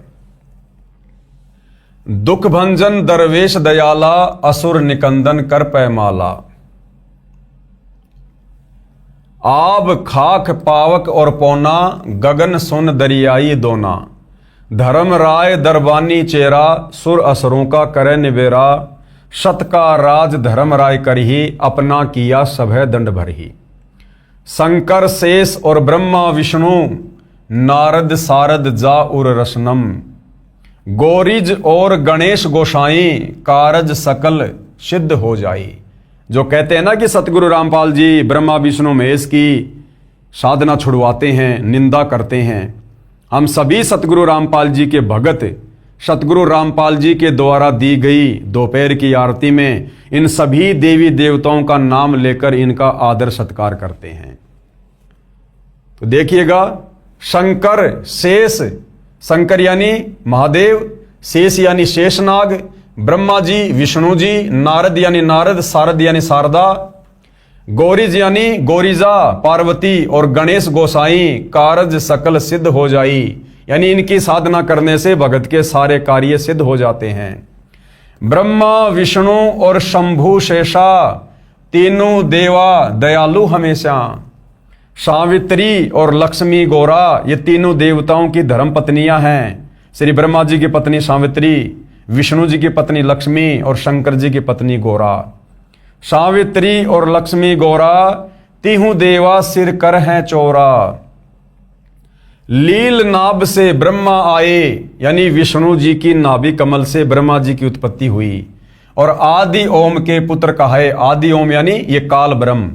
दुख भंजन दरवेश दयाला, असुर निकंदन कर पैमाला। आब खाक पावक और पौना, गगन सुन दरियाई दोना। धर्म राय दरबानी चेरा, सुर असुरों का करे निबेरा। सत का राज धर्म राय करही, अपना किया सभय दंड भरही। शंकर शेष और ब्रह्मा विष्णु, नारद सारद जा उर रसनम। गोरिज और गणेश गोसाई, कारज सकल सिद्ध हो जाई। जो कहते हैं ना कि सतगुरु रामपाल जी ब्रह्मा विष्णु महेश की साधना छुड़वाते हैं, निंदा करते हैं, हम सभी सतगुरु रामपाल जी के भगत सतगुरु रामपाल जी के द्वारा दी गई दोपहर की आरती में इन सभी देवी देवताओं का नाम लेकर इनका आदर सत्कार करते हैं। तो देखिएगा, शंकर शेष, शंकर यानी महादेव, शेष यानी शेषनाग, ब्रह्मा जी विष्णु जी, नारद यानी नारद, शारद यानी शारदा, गौरीज यानी गौरीजा पार्वती, और गणेश गोसाई, कारज सकल सिद्ध हो जाई, यानी इनकी साधना करने से भगत के सारे कार्य सिद्ध हो जाते हैं। ब्रह्मा विष्णु और शंभु शेषा तीनों देवा दयालु हमेशा। सावित्री और लक्ष्मी गौरा ये तीनों देवताओं की धर्म पत्नियां हैं। श्री ब्रह्मा जी की पत्नी सावित्री, विष्णु जी की पत्नी लक्ष्मी और शंकर जी की पत्नी गौरा। सावित्री और लक्ष्मी गौरा तीहू देवा सिर कर हैं चौरा। लील नाभ से ब्रह्मा आए, यानी विष्णु जी की नाभि कमल से ब्रह्मा जी की उत्पत्ति हुई, और आदि ओम के पुत्र कहे। आदि ओम यानी ये काल ब्रह्म।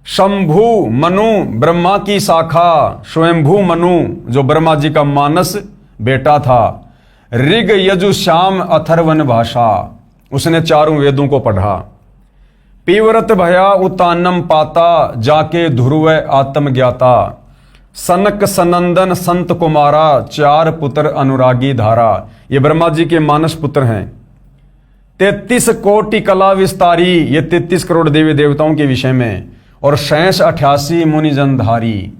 शंभु मनु ब्रह्मा की शाखा, स्वयंभू मनु जो ब्रह्मा जी का मानस बेटा था। ऋग यजु श्याम अथर्वन भाषा, उसने चारों वेदों को पढ़ा। पीवरत भया उतानम पाता, जाके ध्रुव आत्म ज्ञाता। सनक सनंदन संत कुमारा, चार पुत्र अनुरागी धारा। ये ब्रह्मा जी के मानस पुत्र हैं। 33 कोटि कला विस्तारी, ये 33 करोड़ देवी देवताओं के विषय में, और 88 मुनिजनधारी।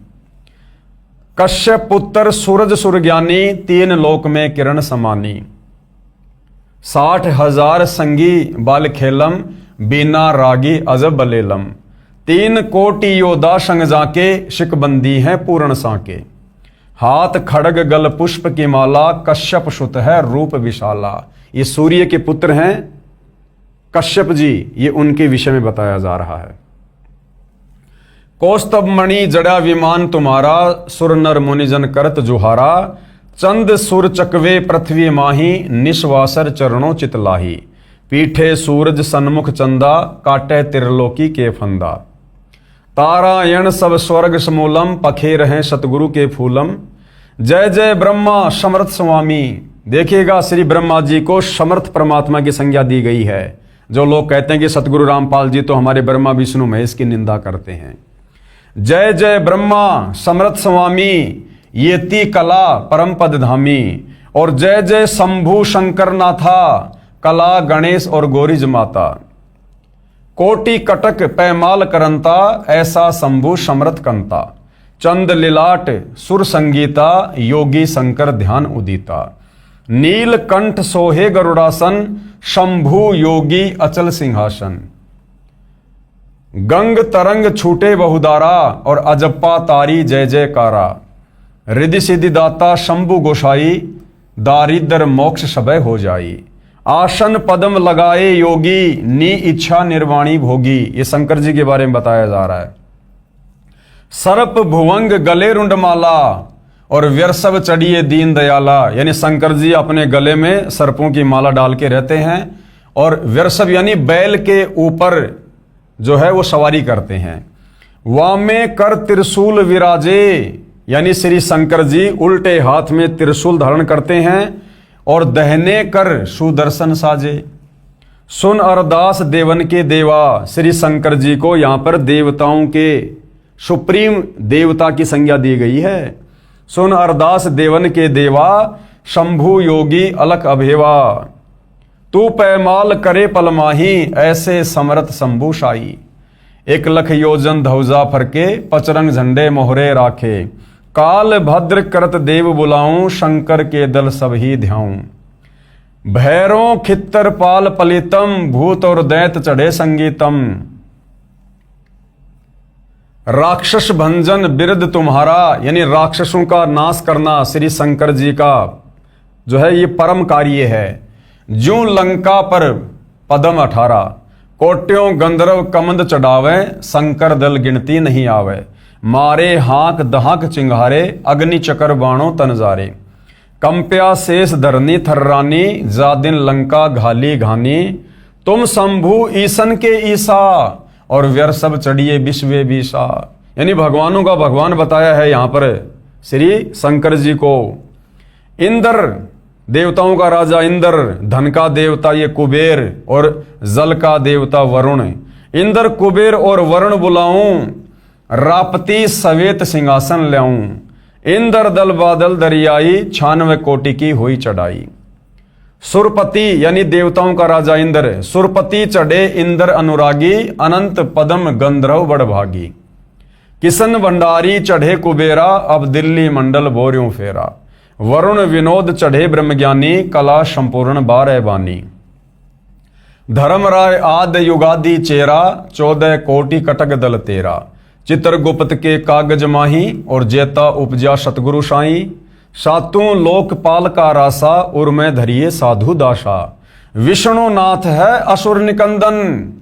कश्यप पुत्र सूरज सुरज्ञानी, 3 लोक में किरण समानी। 60,000 संगी बाल खेलम, बीना रागी अजब बलेलम। 3 कोटि योद्धा संग जाके, शिकबंदी है पूर्ण साके। हाथ खड़ग गल पुष्प की माला, कश्यप सुत है रूप विशाला। ये सूर्य के पुत्र हैं कश्यप जी, ये उनके विषय में बताया जा रहा है। कौस्तभ मणि जड़ा विमान तुम्हारा, सुर नर मुनिजन करत जुहारा। चंद सुर चकवे पृथ्वी माही, निश्वासर चरणों चितलाही। पीठे सूरज सन्मुख चंदा, काटे त्रिलोकी के फंदा। तारायण सब स्वर्ग समूलम, पखे रहे सतगुरु के फूलम। जय जय ब्रह्मा समर्थ स्वामी। देखिएगा श्री ब्रह्मा जी को समर्थ परमात्मा की संज्ञा दी गई है। जो लोग कहते हैं कि सतगुरु रामपाल जी तो हमारे ब्रह्मा विष्णु महेश की निंदा करते हैं। जय जय ब्रह्मा समर्थ स्वामी, येती कला परम पद धामी। और जय जय शंभु शंकर नाथा, कला गणेश और गौरीज माता। कोटि कटक पैमाल करंता, ऐसा शंभु समर्थ कंता। चंद लिलाट सुर संगीता, योगी शंकर ध्यान उदिता। नील कंठ सोहे गरुड़ासन, शंभु योगी अचल सिंहासन। गंग तरंग छूटे बहुदारा, और अजप्पा तारी जय जयकारा। रिद्धि सिद्धि दाता शंभु गोसाई, दारिद्र मोक्ष सबय हो जाई। आसन पदम लगाए योगी, नी इच्छा निर्वाणी भोगी। ये शंकर जी के बारे में बताया जा रहा है। सर्प भुवंग गले रुंडमाला, और व्यर्सव चढ़िए दीन दयाला। यानी शंकर जी अपने गले में सर्पों की माला डाल के रहते हैं, और व्यर्सव यानी बैल के ऊपर जो है वो सवारी करते हैं। वामे कर त्रिशूल विराजे, यानी श्री शंकर जी उल्टे हाथ में त्रिशूल धारण करते हैं, और दहने कर सुदर्शन साजे। सुन अरदास देवन के देवा, श्री शंकर जी को यहां पर देवताओं के सुप्रीम देवता की संज्ञा दी गई है। सुन अरदास देवन के देवा, शंभु योगी अलख अभेवा। तू पैमाल करे पलमाही, ऐसे समरथ शंभु शाही। 1 लख योजन धौजा फरके, पचरंग झंडे मोहरे राखे। काल भद्र करत देव बुलाऊं, शंकर के दल सब ही ध्याऊं। भैरों खित्तर पाल पलितम, भूत और दैत चढ़े संगीतम। राक्षस भंजन बिरद तुम्हारा, यानी राक्षसों का नाश करना श्री शंकर जी का जो है ये परम कार्य है। ज्यों लंका पर पदम 18, कोट्यों गंधर्व कमंद चढ़ावे, शंकर दल गिनती नहीं आवे। मारे हाक दहाक चिंगारे, अग्नि चकर बाणों तनजारे। कंप्या शेष धरनी थर्रानी, जा दिन लंका घाली घानी। तुम शंभु ईसन के ईसा, और व्यर्सव चढ़िए विश्वे बीसा। यानी भगवानों का भगवान बताया है यहां पर श्री शंकर जी को। इंद्र देवताओं का राजा इंद्र, धन का देवता ये कुबेर, और जल का देवता वरुण। इंद्र कुबेर और वरुण बुलाऊं, रापती सवेत सिंहासन ल्याऊं। इंद्र दल बादल दरियाई 96 कोटि की हुई चढ़ाई। सुरपति यानी देवताओं का राजा इंद्र, सुरपति चढ़े इंद्र अनुरागी, अनंत पदम गंधर्व बड़भागी। किशन भंडारी चढ़े कुबेरा, अब दिल्ली मंडल बोर्यों फेरा। वरुण विनोद चढ़े ब्रह्मज्ञानी, कला संपूर्ण 12 बानी। धर्मराय आद युगादि चेरा, 14 कोटि कटक दल तेरा। चित्रगुप्त के कागज माही, और जेता उपजा सतगुरु साई। सातों लोकपाल का रासा, उर्मे धरिए साधु दासा। विष्णु नाथ है असुर निकंदन,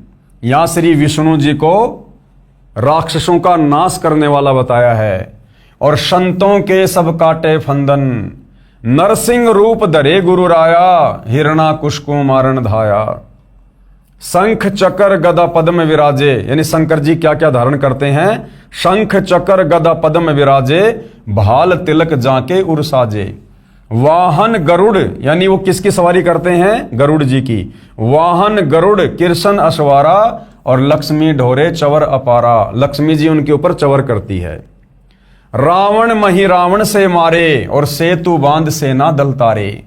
यहां श्री विष्णु जी को राक्षसों का नाश करने वाला बताया है। और संतों के सब काटे फंदन, नरसिंह रूप धरे गुरु राया। हिरणाकुश को मारण धाया। शंख चक्र गदा पद्म विराजे, यानी शंकर जी क्या क्या धारण करते हैं। शंख चक्र गदा पद्म विराजे, भाल तिलक जाके उर साजे। वाहन गरुड़, यानी वो किसकी सवारी करते हैं, गरुड़ जी की। वाहन गरुड़ कृष्ण अश्वारा, और लक्ष्मी ढोरे चवर अपारा, लक्ष्मी जी उनके ऊपर चवर करती है। रावण मही रावण से मारे, और सेतु बांध सेना दल तारे।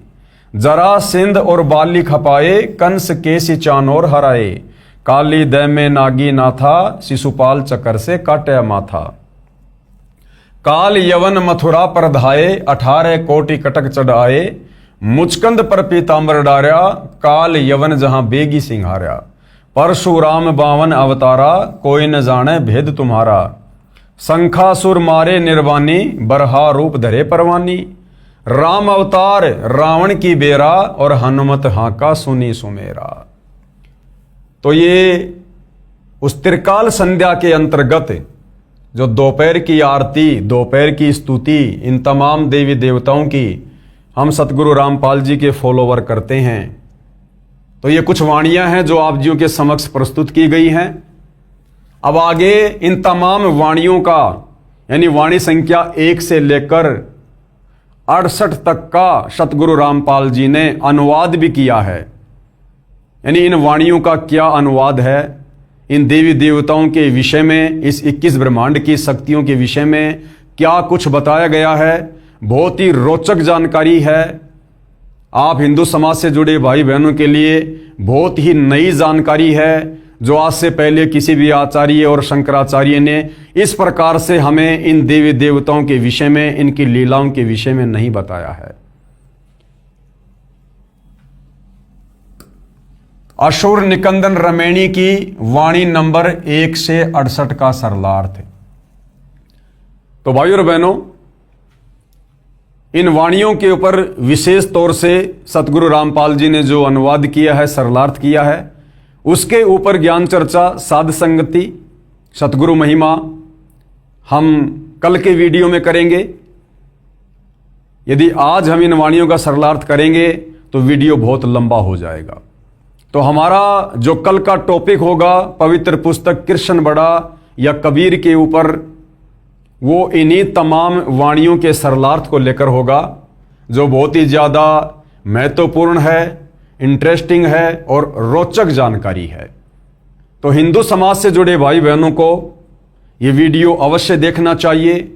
जरा सिंध और बाली खपाए, कंस केसी चानोर हराए। काली दै में नागी नाथा, शिशुपाल चक्र से काटे माथा। काल यवन मथुरा पर धाये, 18 कोटि कटक चढ़ाए। मुचकंद पर पीतांबर डार्या, काल यवन जहां बेगी सिंहार्या। परशुराम 52 अवतारा, कोई न जाने भेद तुम्हारा। शंखासुर मारे निर्वाणी, बरहा रूप धरे परवानी। राम अवतार रावण की बेरा, और हनुमत हाका सुनी सुमेरा। तो ये उस त्रिकाल संध्या के अंतर्गत जो दोपहर की आरती, दोपहर की स्तुति, इन तमाम देवी देवताओं की हम सतगुरु रामपाल जी के फॉलोवर करते हैं। तो ये कुछ वाणियां हैं जो आप जियों के समक्ष प्रस्तुत की गई हैं। अब आगे इन तमाम वाणियों का, यानी वाणी संख्या 1 से लेकर 68 तक का सतगुरु रामपाल जी ने अनुवाद भी किया है। यानी इन वाणियों का क्या अनुवाद है, इन देवी देवताओं के विषय में, इस 21 ब्रह्मांड की शक्तियों के विषय में क्या कुछ बताया गया है। बहुत ही रोचक जानकारी है। आप हिंदू समाज से जुड़े भाई बहनों के लिए बहुत ही नई जानकारी है, जो आज से पहले किसी भी आचार्य और शंकराचार्य ने इस प्रकार से हमें इन देवी देवताओं के विषय में, इनकी लीलाओं के विषय में नहीं बताया है। असुर निकंदन रमैणी की वाणी नंबर 1 से 68 का सरलार्थ। तो भाइयों और बहनों, इन वाणियों के ऊपर विशेष तौर से सतगुरु रामपाल जी ने जो अनुवाद किया है, सरलार्थ किया है, उसके ऊपर ज्ञान चर्चा, साध संगति, सतगुरु महिमा हम कल के वीडियो में करेंगे। यदि आज हम इन वाणियों का सरलार्थ करेंगे तो वीडियो बहुत लंबा हो जाएगा। तो हमारा जो कल का टॉपिक होगा पवित्र पुस्तक कृष्ण बड़ा या कबीर के ऊपर, वो इन्हीं तमाम वाणियों के सरलार्थ को लेकर होगा, जो बहुत ही ज़्यादा महत्वपूर्ण है, इंटरेस्टिंग है और रोचक जानकारी है। तो हिंदू समाज से जुड़े भाई बहनों को ये वीडियो अवश्य देखना चाहिए।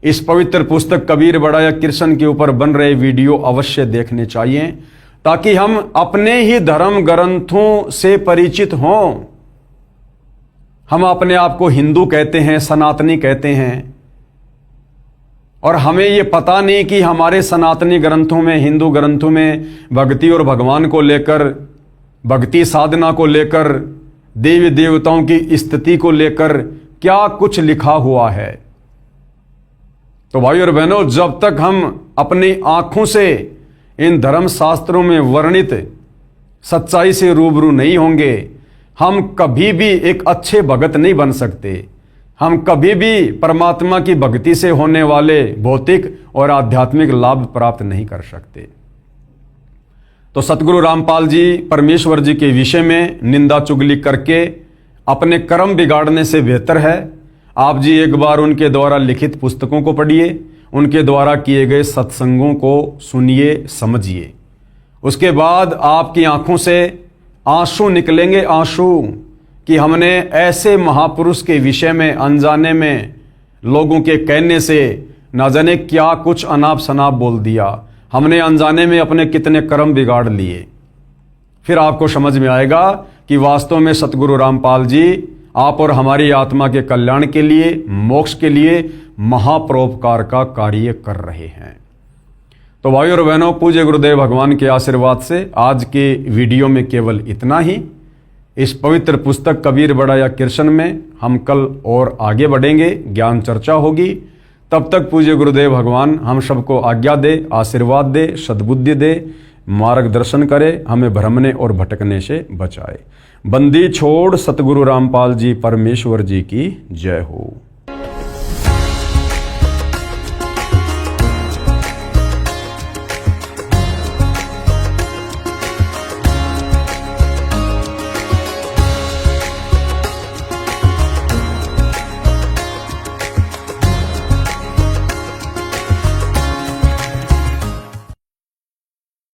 इस पवित्र पुस्तक कबीर बड़ा या कृष्ण के ऊपर बन रहे वीडियो अवश्य देखने चाहिए, ताकि हम अपने ही धर्म ग्रंथों से परिचित हों। हम अपने आप को हिंदू कहते हैं, सनातनी कहते हैं, और हमें ये पता नहीं कि हमारे सनातनी ग्रंथों में, हिंदू ग्रंथों में भक्ति और भगवान को लेकर, भक्ति साधना को लेकर, देवी देवताओं की स्थिति को लेकर क्या कुछ लिखा हुआ है। तो भाई और बहनों, जब तक हम अपनी आंखों से इन धर्म शास्त्रों में वर्णित सच्चाई से रूबरू नहीं होंगे, हम कभी भी एक अच्छे भगत नहीं बन सकते। हम कभी भी परमात्मा की भक्ति से होने वाले भौतिक और आध्यात्मिक लाभ प्राप्त नहीं कर सकते। तो सतगुरु रामपाल जी परमेश्वर जी के विषय में निंदा चुगली करके अपने कर्म बिगाड़ने से बेहतर है आप जी एक बार उनके द्वारा लिखित पुस्तकों को पढ़िए, उनके द्वारा किए गए सत्संगों को सुनिए, समझिए। उसके बाद आपकी आंखों से आंसू निकलेंगे, आंसू, कि हमने ऐसे महापुरुष के विषय में अनजाने में लोगों के कहने से ना जाने क्या कुछ अनाप शनाप बोल दिया, हमने अनजाने में अपने कितने कर्म बिगाड़ लिए। फिर आपको समझ में आएगा कि वास्तव में सतगुरु रामपाल जी आप और हमारी आत्मा के कल्याण के लिए, मोक्ष के लिए महापरोपकार का कार्य कर रहे हैं। तो भाइयों और बहनों, पूज्य गुरुदेव भगवान के आशीर्वाद से आज के वीडियो में केवल इतना ही। इस पवित्र पुस्तक कबीर बड़ा या कृष्ण में हम कल और आगे बढ़ेंगे, ज्ञान चर्चा होगी। तब तक पूज्य गुरुदेव भगवान हम सबको आज्ञा दे, आशीर्वाद दे, सद्बुद्धि दे, मार्गदर्शन करे, हमें भ्रमने और भटकने से बचाए। बंदी छोड़ सतगुरु रामपाल जी परमेश्वर जी की जय हो।